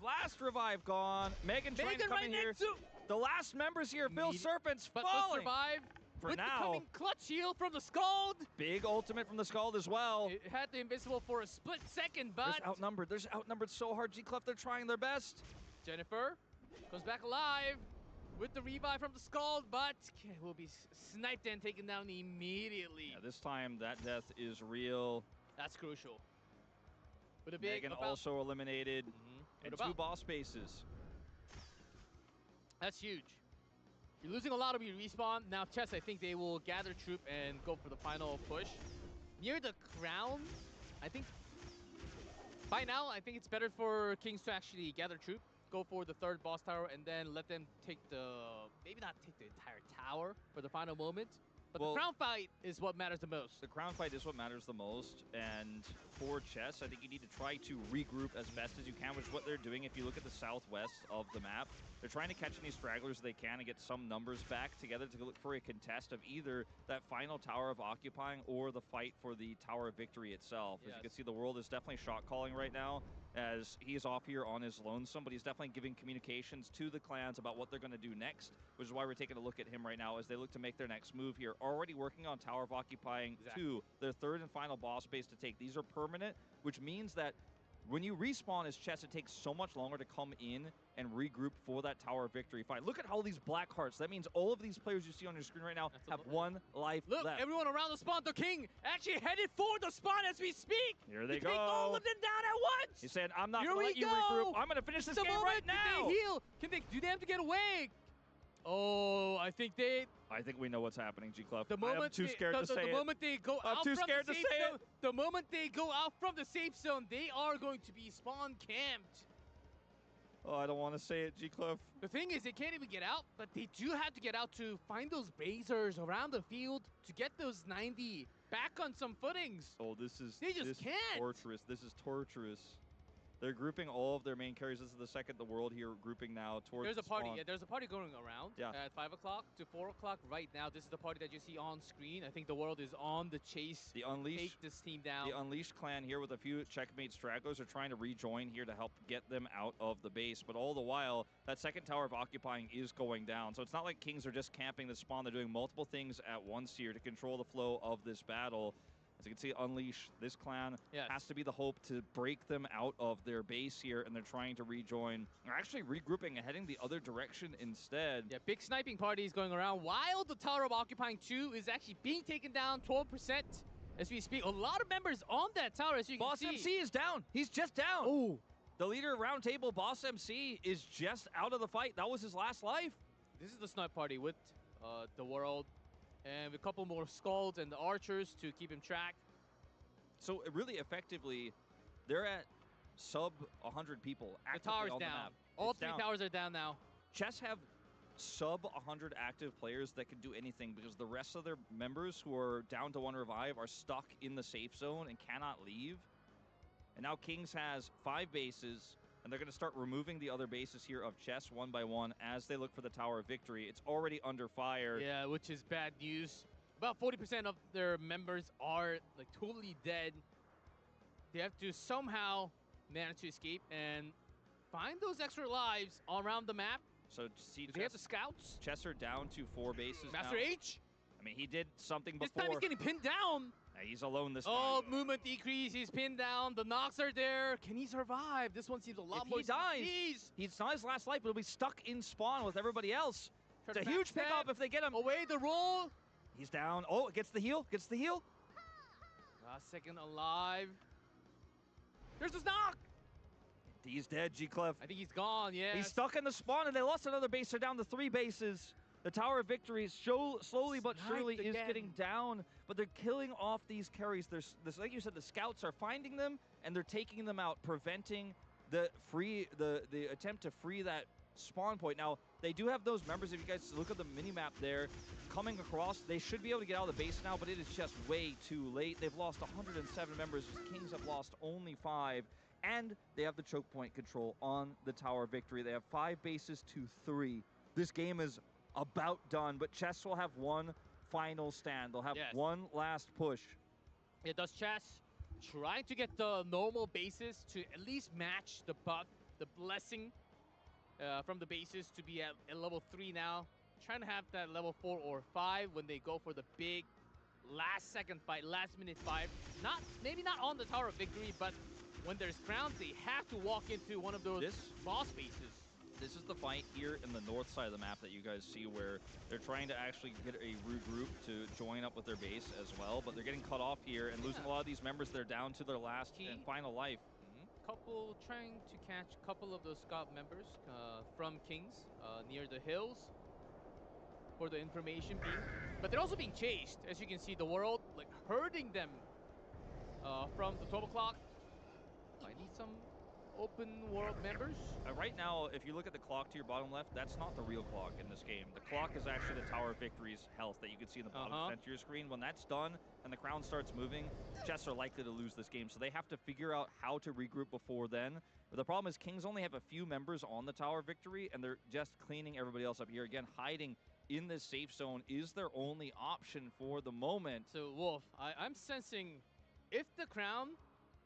last revive gone. Megan trying to Megan come right in here. next to. The last members here, Phil Immediate- Serpent's But will falling. survive For with now. the coming clutch heal from the Scald. Big ultimate from the Scald as well. It had the invincible for a split second, but There's outnumbered so hard. G-Clef, they're trying their best. Jennifer comes back alive with the revive from the Scald, but will be sniped and taken down immediately. Yeah, this time that death is real. That's crucial. With a big Megan also eliminated. What And about? 2 boss spaces. That's huge. You're losing a lot of your respawn. Now, Chess, I think they will gather troop and go for the final push. Near the crown, I think, by now, I think it's better for Kings to actually gather troop, go for the third boss tower, and then let them take maybe not take the entire tower for the final moment. But Well, the crown fight is what matters the most. The crown fight is what matters the most, and for Chess, I think you need to try to regroup as best as you can, which is what they're doing. If you look at the southwest of the map, they're trying to catch any stragglers they can and get some numbers back together to look for a contest of either that final tower of occupying or the fight for the tower of victory itself. As you can see, the world is definitely shot calling right now, as he is off here on his lonesome, but he's definitely giving communications to the clans about what they're going to do next, which is why we're taking a look at him right now as they look to make their next move here. already working on Tower of Occupying 2, their third and final boss space to take. These are permanent, which means that when you respawn as Chess, it takes so much longer to come in and regroup for that Tower of Victory fight. Look at all these black hearts. That means all of these players you see on your screen right now have one life left. Look, everyone around the spawn. The King actually headed for the spawn as we speak. Here they he go. Take all of them down at once. He said, I'm not going to let you regroup. I'm going to finish this game right now. They heal. Do they have to get away? Oh, I think we know what's happening, G-Club. The moment I'm too scared to say it. The moment they go I'm out too from scared the to safe say zone, it. the moment they go out from the safe zone, they are going to be spawn camped. Oh, I don't want to say it, G-Club. The thing is, they can't even get out, but they do have to get out to find those basers around the field to get those 90 back on some footings. Oh, this is can't. torturous. This is torturous. They're grouping all of their main carries. This is the second the world here grouping now towards There's a party. spawn. Yeah, there's a party going around at 5 o'clock to 4 o'clock right now. This is the party that you see on screen. I think the world is on the chase. The Unleashed, take this team down. The Unleashed clan here with a few checkmate stragglers are trying to rejoin here to help get them out of the base. But all the while, that second tower of occupying is going down. So it's not like Kings are just camping the spawn. They're doing multiple things at once here to control the flow of this battle. As you can see, Unleash, this clan has to be the hope to break them out of their base here, and they're trying to rejoin. They're actually regrouping and heading the other direction instead. Yeah, big sniping parties going around, while the Tower of Occupying 2 is actually being taken down 12% as we speak. A lot of members on that tower, as you can see. Boss MC is down. He's just down. Oh. The leader of Roundtable, Boss MC, is just out of the fight. That was his last life. This is the snipe party with the world. And a couple more skulls and the archers to keep him track. So really effectively, they're at sub 100 people actively the tower's on down. the map. All it's three down. towers are down now. Chess have sub 100 active players that can do anything because the rest of their members who are down to 1 revive are stuck in the safe zone and cannot leave. And now Kings has 5 bases, and they're going to start removing the other bases here of Chess one by one as they look for the Tower of Victory. It's already under fire. Yeah, which is bad news. About 40% of their members are like totally dead. They have to somehow manage to escape and find those extra lives all around the map. So see, do they have the scouts? Chess are down to 4 bases Master now. H? I mean, he did something before. This time he's getting pinned down. He's alone this time. Oh, movement decrease. He's pinned down. The knocks are there. Can he survive? This one seems a lot more. If he dies, it's not his last life, but he'll be stuck in spawn with everybody else. It's a huge pickup if they get him. Away the roll. He's down. Oh, gets the heal. Gets the heal. Last second alive. There's his knock. He's dead, G-Clef. I think he's gone, yeah. He's stuck in the spawn, and they lost another base. They're down to 3 bases. The Tower of Victory slowly but surely is getting down, but they're killing off these carries. Like you said, the scouts are finding them, and they're taking them out, preventing the attempt to free that spawn point. Now, they do have those members, if you guys look at the mini-map there, coming across. They should be able to get out of the base now, but it is just way too late. They've lost 107 members. Kings have lost only 5, and they have the choke point control on the Tower of Victory. They have 5 bases to 3. This game is about done, but Chess will have one final stand. They'll have one last push. It does Chess trying to get the normal bases to at least match the buff, the blessing from the bases to be at level 3 now. Trying to have that level 4 or 5 when they go for the big last second fight, last minute fight. Maybe not on the Tower of Victory, but when there's crowns, they have to walk into one of those boss bases. This is the fight here in the north side of the map that you guys see where they're trying to actually get a regroup to join up with their base as well, but they're getting cut off here and losing a lot of these members. They're down to their last and final life. Trying to catch a couple of those scout members from Kings near the hills for the information beam, but they're also being chased. As you can see, the world like herding them from the 12 o'clock. I need some open world members. Right now, if you look at the clock to your bottom left, that's not the real clock in this game. The clock is actually the Tower of Victory's health that you can see in the bottom center of your screen. When that's done and the crown starts moving, Chess are likely to lose this game. So they have to figure out how to regroup before then. But the problem is Kings only have a few members on the Tower of Victory, and they're just cleaning everybody else up here. Again, hiding in this safe zone is their only option for the moment. So, Wolf, I'm sensing if the crown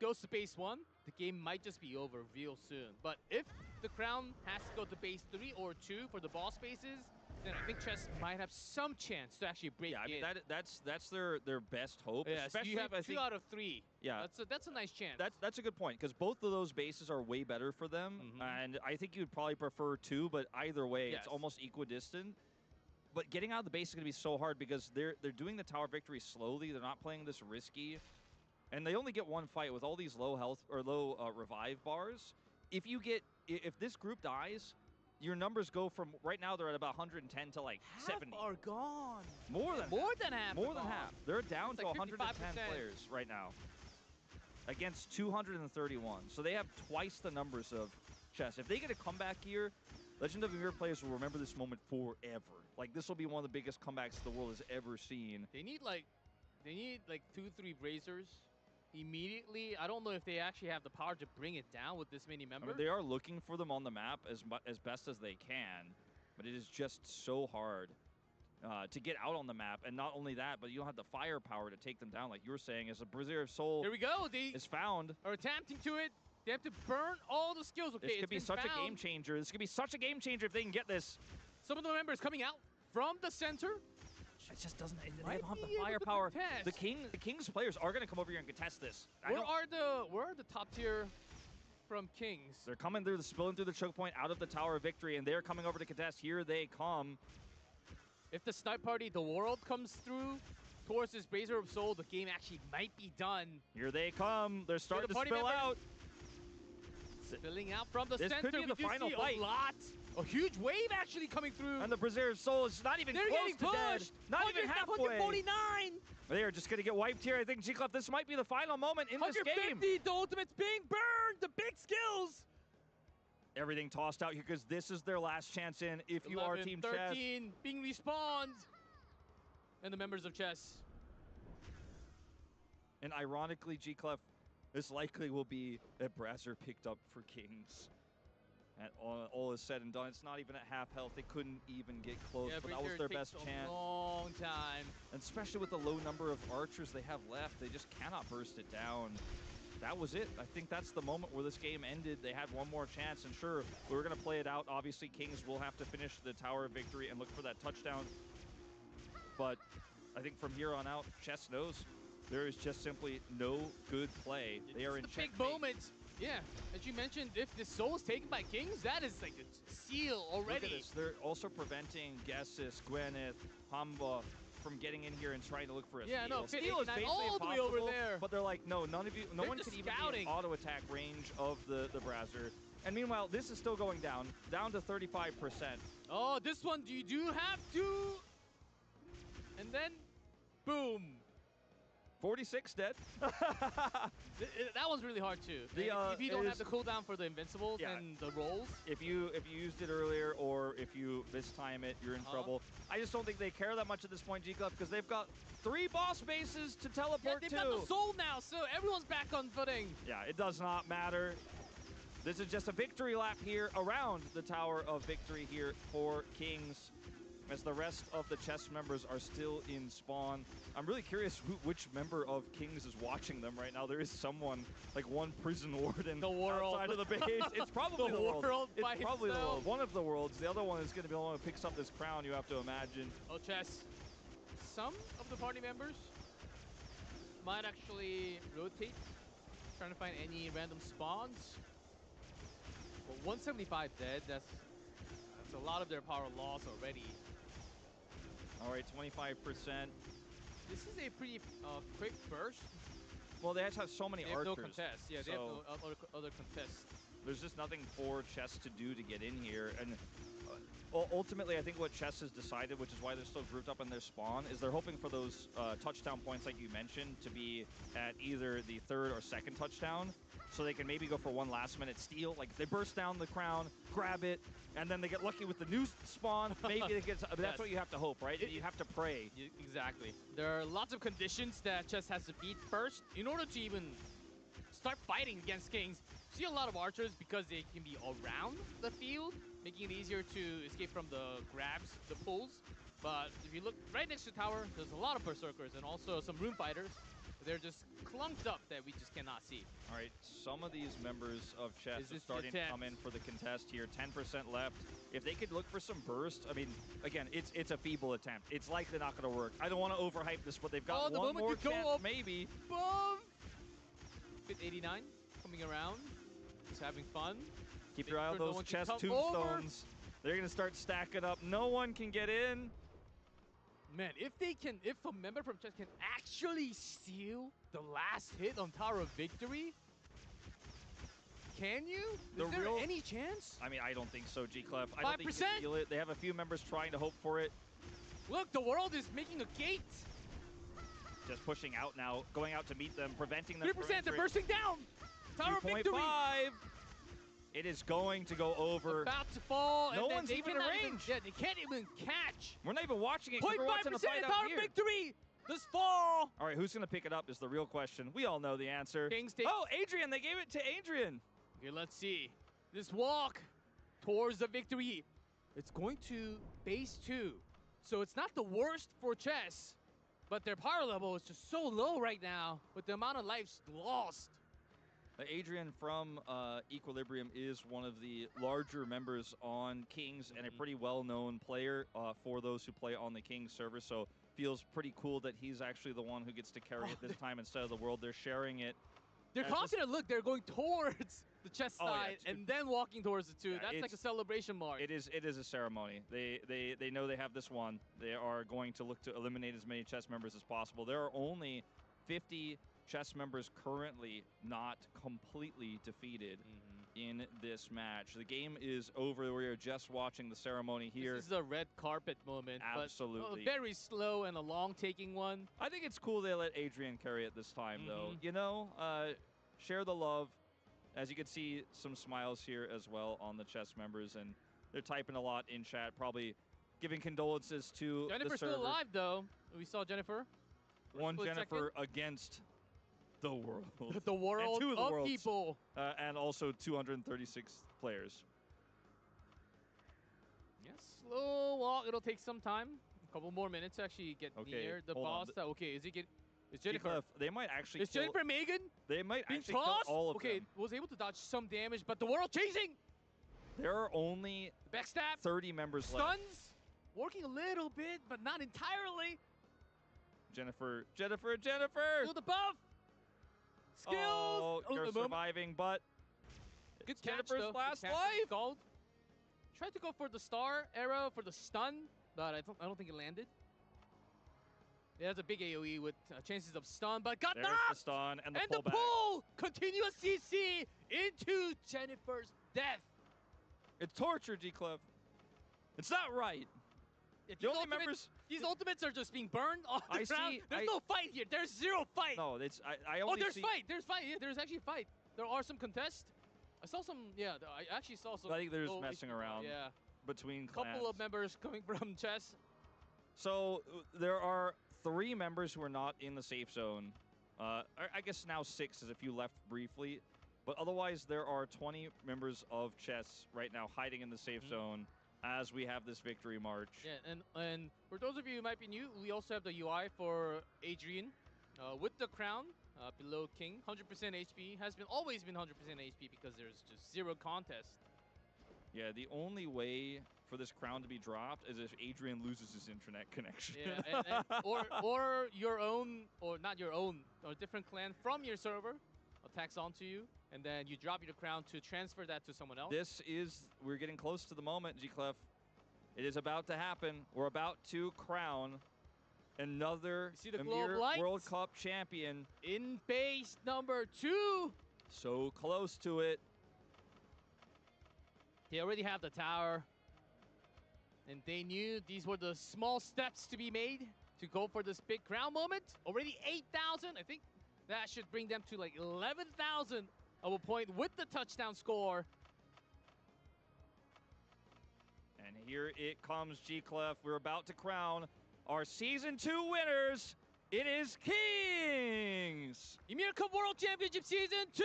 goes to base 1, the game might just be over real soon. But if the crown has to go to base 3 or 2 for the boss bases, then I think Chess might have some chance to actually break Yeah, I mean in. that's their best hope. Yes, Especially you have I 2 think out of 3. yeah, That's a nice chance. that's a good point because both of those bases are way better for them, and I think you'd probably prefer 2, but either way, Yes. it's almost equidistant. But getting out of the base is going to be so hard because they're doing the tower victory slowly. They're not playing this risky, and they only get one fight with all these low health or low revive bars. If this group dies, your numbers go from right now they're at about 110 to like half 70. are gone. More than More half. than half. More are than gone. half. They're down It's to like 110 55%. players right now against 231. So they have twice the numbers of Chess. If they get a comeback here, Legend of Ymir players will remember this moment forever. Like, this will be one of the biggest comebacks the world has ever seen. They need like 2-3 Brazers immediately. I don't know if they actually have the power to bring it down with this many I members. mean, they are looking for them on the map as best as they can, but it is just so hard to get out on the map. And not only that, but you don't have the firepower to take them down, like you were saying, as a Brazier of Soul Here we go. They is found. are attempting to it. They have to burn all the skills. Okay, This could it's be been such a game found. changer. This could be such a game changer if they can get this. Some of the members coming out from the center. It just doesn't. They Might don't have the be able to firepower. contest. The King's players are going to come over here and contest this. Where are the top tier from Kings? They're coming through, spilling through the choke point out of the Tower of Victory, and they're coming over to contest. Here they come. If the snipe party, the world comes through towards this Brazier of Soul, the game actually might be done. Here they come. They're starting to party spill members. out. Spilling out from the This center. could be We the do final see fight. a lot. A huge wave actually coming through. And the Brazier Soul is not even They're close getting to dead. pushed. Not even halfway. 149. They are just going to get wiped here. I think, G-Club, this might be the final moment in this game. 150. The ultimate's being burned. The big skills. Everything tossed out here because this is their last chance in. If you are 11, Team 13 Chess. being respawned. And the members of Chess. And ironically, G-Clef, this likely will be a Brazier picked up for Kings. And all is said and done, it's not even at half health. They couldn't even get close, but that was their best chance. A long time. And especially with the low number of archers they have left, they just cannot burst it down. That was it. I think that's the moment where this game ended. They had one more chance, and sure, we were going to play it out. Obviously, Kings will have to finish the Tower of Victory and look for that touchdown. But I think from here on out, Chess knows there is just simply no good play. They are in checkmate. Big moment. Yeah, as you mentioned, if the soul is taken by Kings, that is like a seal already. Look at this. They're also preventing Gessis, Gwyneth, Hamba from getting in here and trying to look for a steal. No, Steal is basically all the way impossible, over there. but they're like, no, none of you, no They're one just can even be scouting. in auto attack range of the Brazier. And meanwhile, this is still going down to 35%. Oh, this one, you do have to. And then, boom. 46 dead. That one's really hard too. If you don't have the cooldown for the invincibles and the rolls. If you used it earlier or if you mistime it, you're in trouble. I just don't think they care that much at this point, G-Club, because they've got 3 boss bases to teleport they've to. got the soul now, so everyone's back on footing. Yeah, it does not matter. This is just a victory lap here around the Tower of Victory here for Kings, as the rest of the Chess members are still in spawn. I'm really curious which member of Kings is watching them right now. There is someone, like one prison warden outside of the base. It's probably the world. It's probably the world. One of the worlds. The other one is going to be the one who picks up this crown, you have to imagine. Oh, Chess. Some of the party members might actually rotate, trying to find any random spawns. But 175 dead, that's a lot of their power loss already. All right, 25%. This is a pretty quick burst. Well, they have so many archers. They have no contest. Yeah, they have no other contests. There's just nothing for Chess to do to get in here. And ultimately, I think what Chess has decided, which is why they're still grouped up in their spawn, is they're hoping for those touchdown points like you mentioned to be at either the 3rd or 2nd touchdown, so they can maybe go for one last-minute steal. Like, they burst down the crown, grab it, and then they get lucky with the new spawn. Maybe they get. That's what you have to hope, right? You have to pray. Exactly. There are lots of conditions that Chess has to beat first in order to even start fighting against Kings. See a lot of archers because they can be around the field, making it easier to escape from the grabs, the pulls But if you look right next to tower, there's a lot of berserkers and also some rune fighters. They're just clunked up that we just cannot see. All right, some of these members of chess Is are this starting to attempt? come in for the contest here. 10% left. If they could look for some burst, I mean, again, it's a feeble attempt. It's likely not going to work. I don't want to overhype this, but they've got the one moment more you go chance, up maybe. above. Fit 89 coming around, just having fun. Keep Make your eye on sure no those one can chest come over. tombstones. They're going to start stacking up. No one can get in. Man, if a member from chess can actually steal the last hit on Tower of Victory, can you? The Is there real- any chance? I mean, I don't think so, G-Clef. I don't think you 5%? can steal it. They have a few members trying to hope for it. Look, the world is making a gate. Just pushing out now, going out to meet them, preventing them 3%, from they're entering. bursting down. Tower of Victory 2.5. It is going to go over. about to fall. No and then one's they even in cannot range. Yeah, they can't even catch. We're not even watching it. 'Cause we're watching the 0.5% fight of out Tower of here. Victory does fall. All right, who's going to pick it up is the real question. We all know the answer. Kings take. Oh, Adrian. They gave it to Adrian. Okay, let's see. This walk towards the victory. It's going to base 2. So it's not the worst for chess, but their power level is just so low right now with the amount of lives lost. Adrian from Equilibrium is one of the larger members on Kings and a pretty well-known player for those who play on the Kings server. So feels pretty cool that he's actually the one who gets to carry it this time instead of the world. They're sharing it. They're That's just- confident. Look, they're going towards the chess Oh, yeah, side and then walking towards the 2. Yeah, That's like a it's- celebration mark. It is a ceremony. They know they have this one. They are going to look to eliminate as many chess members as possible. There are only 50 chess members currently not completely defeated in this match. The game is over. We are just watching the ceremony here. This is a red carpet moment. Absolutely. But a very slow and a long taking one. I think it's cool they let Adrian carry it this time, though. Mhm. You know, share the love. As you can see, some smiles here as well on the chess members, and they're typing a lot in chat, probably giving condolences to the Jennifer's server. still alive, though. We saw Jennifer. One Split Jennifer against the world. The world two of the of worlds. people. And also 236 players. Yes, slow walk. It'll take some time. A couple more minutes to actually get Okay, near the hold on. boss. Okay, is Jennifer? Cliff, they might actually Is kill, Jennifer Megan they might being actually kill tossed? all of Okay, them. was able to dodge some damage, but the world chasing. There are only Backstab. 30 members left. Stuns. Working a little bit, but not entirely. Jennifer. To the buff. Skills. Oh, the you're moment. surviving, but Good it's catch, Jennifer's though. last Good catch. life. Scald. Tried to go for the star arrow for the stun, but I don't think it landed. It has a big AoE with chances of stun, but got There's the knocked! stun and the And the pullback. pull! Continuous CC into Jennifer's death. It's torture, G-Club. It's not right. Yeah, The only members. These ultimates are just being burned on the I ground. see- There's I- no fight here. There's zero fight. No, it's I Oh, only there's see. fight. There's fight. Yeah, there's actually fight. There are some contests. I saw some. Yeah, I actually saw some. I think they're just low messing HP. around Yeah, Between couple clans. of members coming from chess. So there are 3 members who are not in the safe zone. I guess now 6 as if you left briefly. But otherwise, there are 20 members of chess right now hiding in the safe zone as we have this victory march. Yeah, and for those of you who might be new, we also have the UI for Adrian with the crown below King. 100% HP has always been 100% HP because there's just zero contest. Yeah, the only way for this crown to be dropped is if Adrian loses his internet connection. Yeah, or your own, or not your own, or a different clan from your server attacks onto you, and then you drop your crown to transfer that to someone else. We're getting close to the moment, G-Clef. It is about to happen. We're about to crown another You see the glow of Ymir light? World Cup champion. In base number 2, So close to it. they already have the tower, and they knew these were the small steps to be made to go for this big crown moment. Already 8,000. I think that should bring them to like 11,000 of a point with the touchdown score. And here it comes, G-Clef. We're about to crown our Season 2 winners. It is Kings! Ymir Cup World Championship Season 2!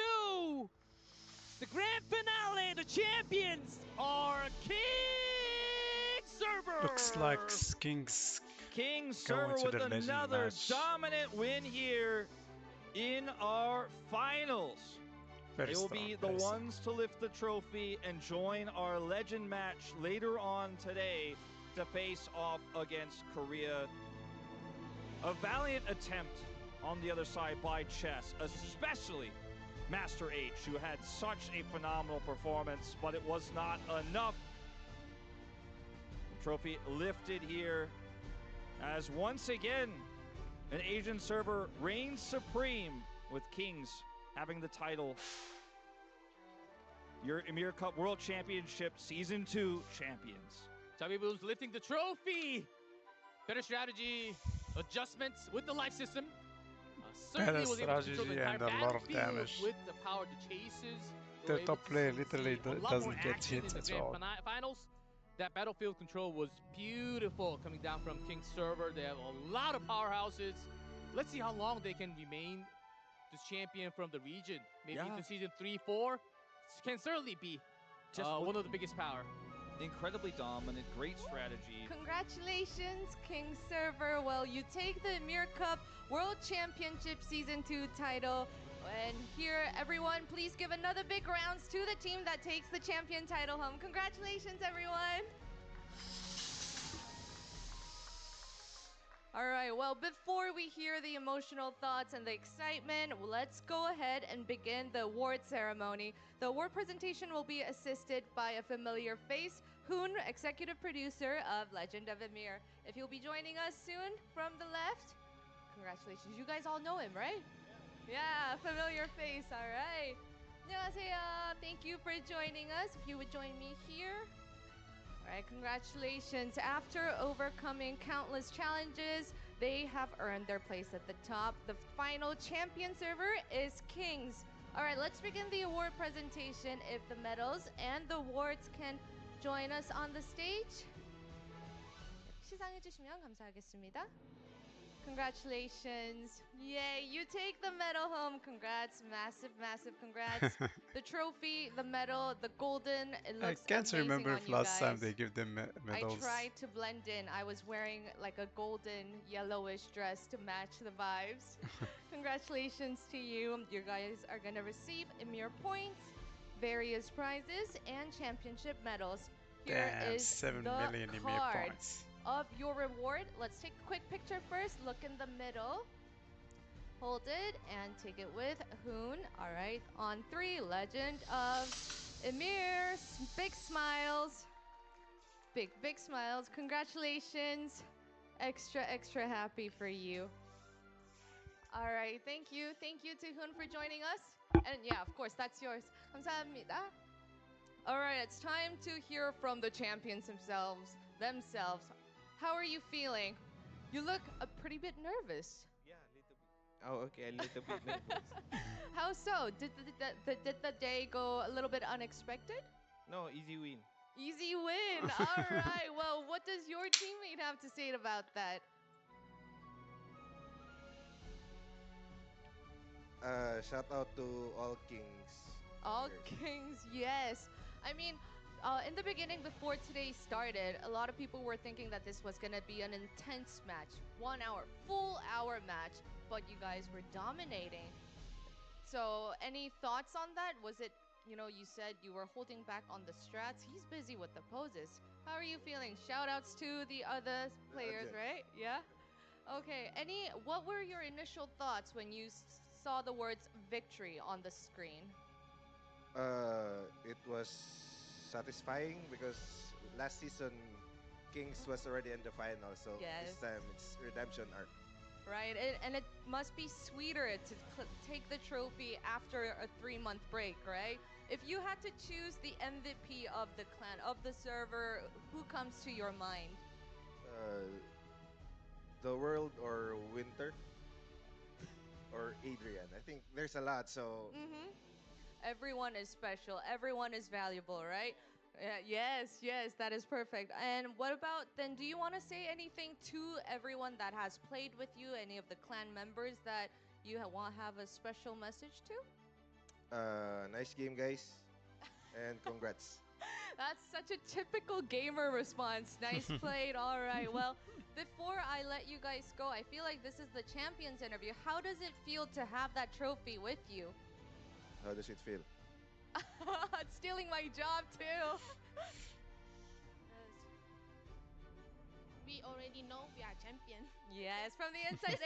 The grand finale, the champions are Kings! Looks like Server! Kings King go Server into with the legend another match. dominant win here in our finals. Very They will strong be the placing. ones to lift the trophy and join our legend match later on today to face off against Korea. A valiant attempt on the other side by Chess, especially Master H, who had such a phenomenal performance, but it was not enough. The trophy lifted here as once again an Asian server reigns supreme with Kings having the title. Your Ymir Cup World Championship Season 2 champions. Chubby Boom's lifting the trophy. Better strategy, adjustments with the life system. Certainly Better was able to control the strategy entire and a lot of battlefield damage. with the power of the chases. They The were able top to player see literally a lot more doesn't get action hit in the at grand all. finals. That battlefield control was beautiful coming down from King's server. They have a lot of powerhouses. Let's see how long they can remain this champion from the region. Maybe Yeah. into season 3, 4. Can certainly be Just one of the biggest power. incredibly dominant, great strategy. Congratulations, King Server. Well, you take the Ymir Cup World Championship Season 2 title. And here, everyone, please give another big rounds to the team that takes the champion title home. Congratulations, everyone. All right, well, before we hear the emotional thoughts and the excitement, let's go ahead and begin the award ceremony. The award presentation will be assisted by a familiar face, Hoon, executive producer of Legend of Ymir. If you'll be joining us soon from the left, congratulations. You guys all know him, right? Yeah, familiar face, all right. 안녕하세요. Thank you for joining us. If you would join me here. All right, congratulations. After overcoming countless challenges, they have earned their place at the top. The final champion server is Kings. All right, let's begin the award presentation. If the medals and the awards can join us on the stage. 시상해 주시면 감사하겠습니다. Congratulations. Yay, you take the medal home. Congrats, massive, massive congrats. The trophy, the medal, the golden, it I looks can't amazing remember on if you last time guys. they give them I medals. tried to blend in. I was wearing like a golden yellowish dress to match the vibes. Congratulations to you. You guys are gonna receive Ymir points, various prizes, and championship medals. Here Damn, is 7 the million Ymir card points. of your reward. Let's take a quick picture first. Look in the middle. Hold it and take it with Hoon. All right, on 3, Legend of Ymir. Big smiles. Big, big smiles. Congratulations. Extra, extra happy for you. All right, thank you. Thank you to Hoon for joining us. And yeah, of course, that's yours. 감사합니다. All right, it's time to hear from the champions themselves. How are you feeling? You look a pretty bit nervous. Yeah, a little bit. Oh, okay, a little bit nervous. How so? Did the day go a little bit unexpected? No, easy win. Easy win. All right. Well, what does your teammate have to say about that? Shout out to all kings. All players. Kings, yes. I mean, in the beginning, before today started, a lot of people were thinking that this was gonna be an intense match, 1 hour, full hour match, but you guys were dominating. So, any thoughts on that? Was it, you said you were holding back on the strats. He's busy with the poses. How are you feeling? Shout outs to the other players, Okay. right? Yeah? Okay. What were your initial thoughts when you saw the words victory on the screen? It was satisfying because last season Kings was already in the final, so Yes. this time it's redemption arc. Right? And it must be sweeter to take the trophy after a 3-month break, right? If you had to choose the MVP of the clan, of the server, who comes to your mind? Uh, the world or winter or Adrian. I think there's a lot, so Mm-hmm. Everyone is special. Everyone is valuable, right? Yes, yes, that is perfect. And what about then? Do you want to say anything to everyone that has played with you? Any of the clan members that you want to have a special message to? nice game, guys, and congrats. That's such a typical gamer response. Nice played. All right. Well, before I let you guys go, I feel like this is the champions interview. How does it feel to have that trophy with you? How does it feel? Stealing my job too. We already know we are champion. Yes, from the inside.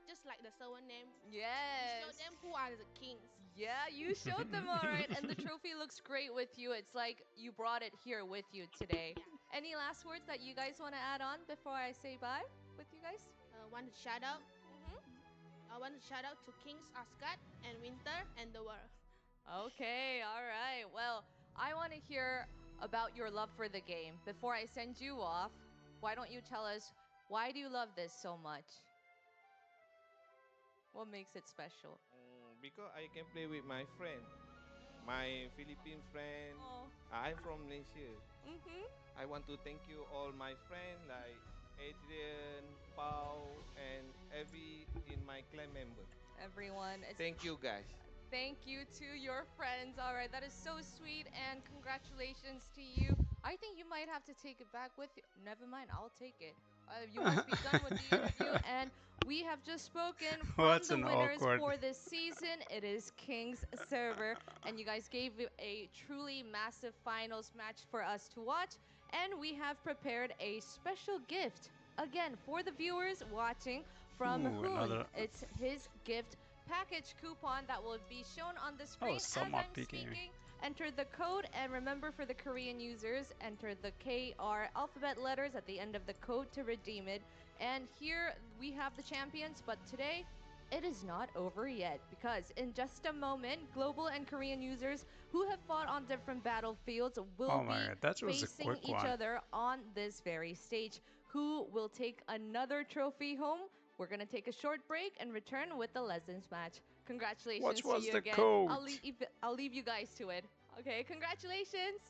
Just like the server name. Yes. Show them who are the kings. Yeah, you showed them all right, and the trophy looks great with you. It's like you brought it here with you today. Yeah. Any last words that you guys want to add on before I say bye with you guys? Want to shout out? Mm-hmm. I want to shout out to Kings Asgard and Winter and the world. Okay, all right. Well, I want to hear about your love for the game. Before I send you off, why don't you tell us, why do you love this so much? What makes it special? Because I can play with my friend, my Philippine friend. Oh. I'm from Malaysia. Mm-hmm. I want to thank you all my friends like Adrian, Pau, and every in my clan member. Everyone. Thank you guys. Thank you to your friends. All right, that is so sweet, and congratulations to you. I think you might have to take it back with you. Never mind, I'll take it. You must be done with the interview, and we have just spoken from What's the an winners awkward- for this season. It is King's server, and you guys gave it a truly massive finals match for us to watch, and we have prepared a special gift again for the viewers watching from Ooh, Hoon. another- It's his gift package coupon that will be shown on the screen as someone I'm picking me. speaking. Enter the code, and remember, for the Korean users, enter the KR alphabet letters at the end of the code to redeem it. And here we have the champions, but today it is not over yet, because in just a moment, global and Korean users who have fought on different battlefields will Oh my be god, that was a facing quick each one. other on this very stage. Who will take another trophy home? We're gonna take a short break and return with the Legends match. Congratulations What to was you the again. code? I'll leave you guys to it. Okay, congratulations.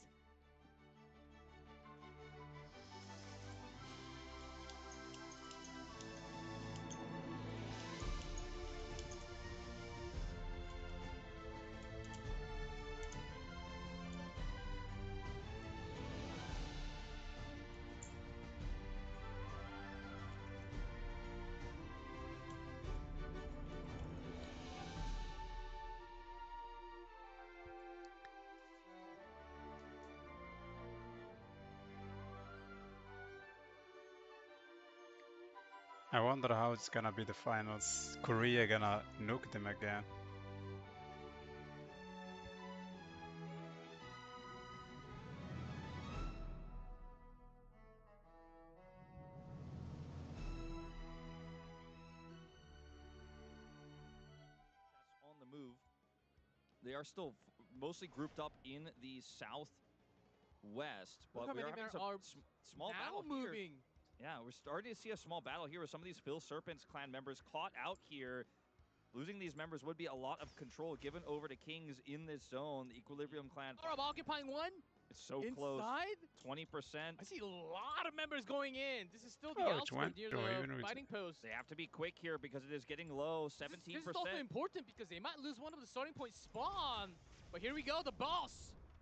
I wonder how it's gonna be the finals. Korea gonna nuke them again. On the move. They are still mostly grouped up in the southwest, but Look how we are many having there some are small now battle here. moving. Yeah, we're starting to see a small battle here with some of these Phil Serpent's clan members caught out here. Losing these members would be a lot of control given over to Kings in this zone. The Equilibrium clan. Arab occupying one. It's so close. Inside? 20%. I see a lot of members going in. This is still the Oh, it's outskirt went near to even the with- fighting post. They have to be quick here because it is getting low. This 17%. is also important because they might lose one of the starting point spawn. But here we go, the boss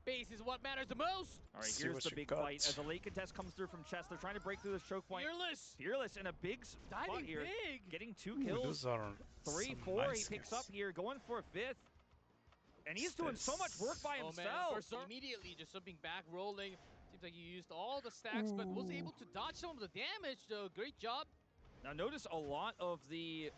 base is what matters the most. All right, See here's what the you big got. fight as a late contest comes through from Chess. They're trying to break through this choke point. Fearless, Fearless in a big spot diving here. big. Getting 2 Ooh, kills. those are 3, some 4 nice he picks kills. up here, going for a 5th. And he's doing so much work by Oh man, himself. first immediately just jumping back, rolling. Seems like he used all the stacks, but was able to dodge some of the damage though. Great job. Now notice a lot of the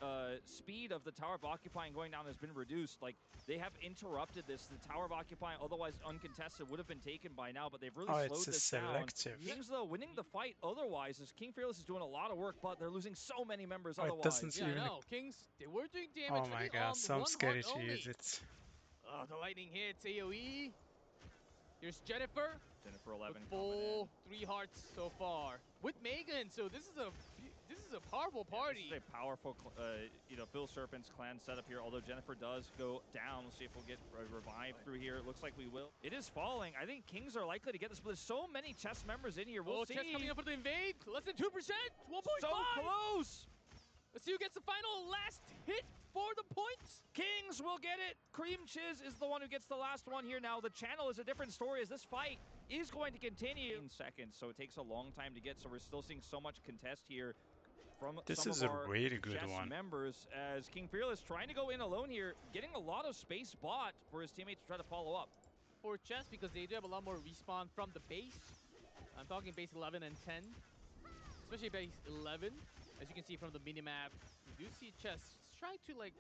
speed of the Tower of Occupying going down has been reduced. Like, they have interrupted this. The Tower of Occupying, otherwise uncontested, would have been taken by now, but they've really Oh, slowed it's a this down. selective. Kings, though, winning the fight otherwise, as King Fearless is doing a lot of work, but they're losing so many members Oh, it otherwise. doesn't Yeah, I even. know. Kings, they were doing damage Oh my only god, on so I'm one scared heart to only. use it. Oh, the lightning hits, AoE. Here's Jennifer Jennifer 11 with coming in. full 3 hearts so far. With Megan, so this is a powerful party. This is a powerful, Phil Serpent's clan setup here, although Jennifer does go down. We'll see if we'll get revived through here. It looks like we will. It is falling. I think Kings are likely to get this, but there's so many Chess members in here. We'll see. Chess coming up for the invade. Less than 2%. 1.5. So close. Let's see who gets the final last hit for the points. Kings Chiz will get it. Cream Chiz is the one who gets the last one here. Now, the channel is a different story as this fight is going to continue in seconds, so it takes a long time to get, so we're still seeing so much contest here from This some is of a our really good chess one. members, as King Fearless trying to go in alone here, getting a lot of space bought for his teammates to try to follow up. For chess, because they do have a lot more respawn from the base. I'm talking base 11 and 10, especially base 11. As you can see from the minimap, you do see chess trying to like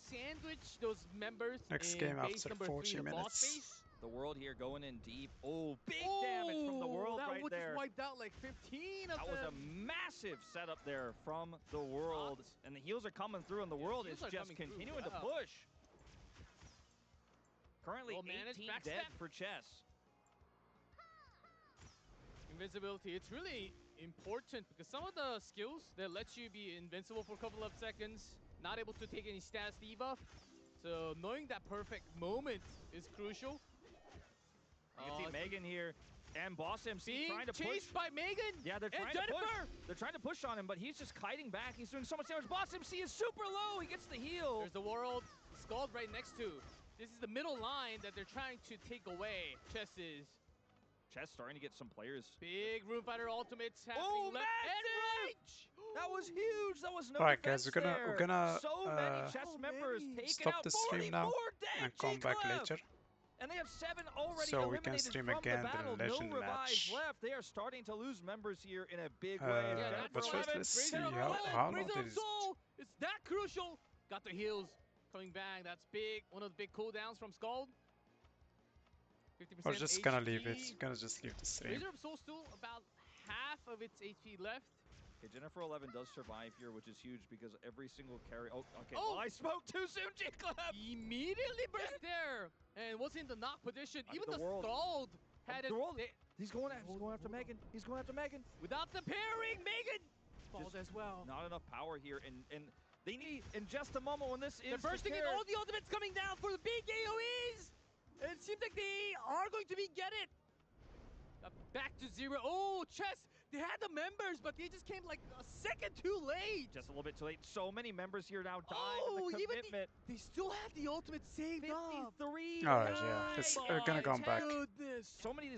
sandwich those members Next in game base after number 40 3, the boss minutes. base. The World here going in deep. Oh, big damage from the World that right would there. just wiped out like 15 of That was a them. massive setup there from the World. And the heals are coming through, and the World is heals are just coming through, continuing to wow. push. Currently Well managed, 18 backstep. dead for chess. Invincibility, it's really important because some of the skills that let you be invincible for a couple of seconds, not able to take any stats debuff. So knowing that perfect moment is crucial. You can see Megan here and Boss MC being trying to chased push. by Megan. Yeah, they're and trying to push. Jennifer. They're trying to push on him, but he's just kiting back. He's doing so much damage. Boss MC is super low. He gets the heal. There's the World Scald right next to. This is the middle line that they're trying to take away. Chess starting to get some players. big Room Fighter ultimates happening left and right. That was huge. That was no Alright defense guys, there. we're gonna so many chess members taken stop out. the stream 44 now dead, and come back G-Clef. later. And they have 7 already So we eliminated can stream from again the battle. the legend no revives match. left. They are starting to lose members here in a big way. Yeah, But that's first 11. let's see Razor of how Soul, long Razor it of is. Soul. It's that crucial. Got the heals coming back. That's big. One of the big cooldowns from Scald. 50% We're just gonna leave it. HP. Gonna just leave the stream. Razor of Soul still about half of its HP left. Okay, Jennifer 11 does survive here, which is huge because every single carry. Oh, okay. Oh! Well, I spoke too soon, G-Clef. Immediately burst there and was in the knock position. I mean, Even the the World- Scald had The it. World. He's going after Megan. He's going after Megan. Without the pairing, Megan falls as well. Not enough power here, and they need in just a moment when this is They're bursting in. prepared. All the ultimates coming down for the big AoEs. And it seems like they are going to get it. Back to 0. Oh, chess. They had the members, but they just came like a second too late. Just a little bit too late. So many members here now dying. Oh, in the even commitment. they still had the ultimate saved up. 53. Alright, yeah. We're gonna come back. Goodness. So many of these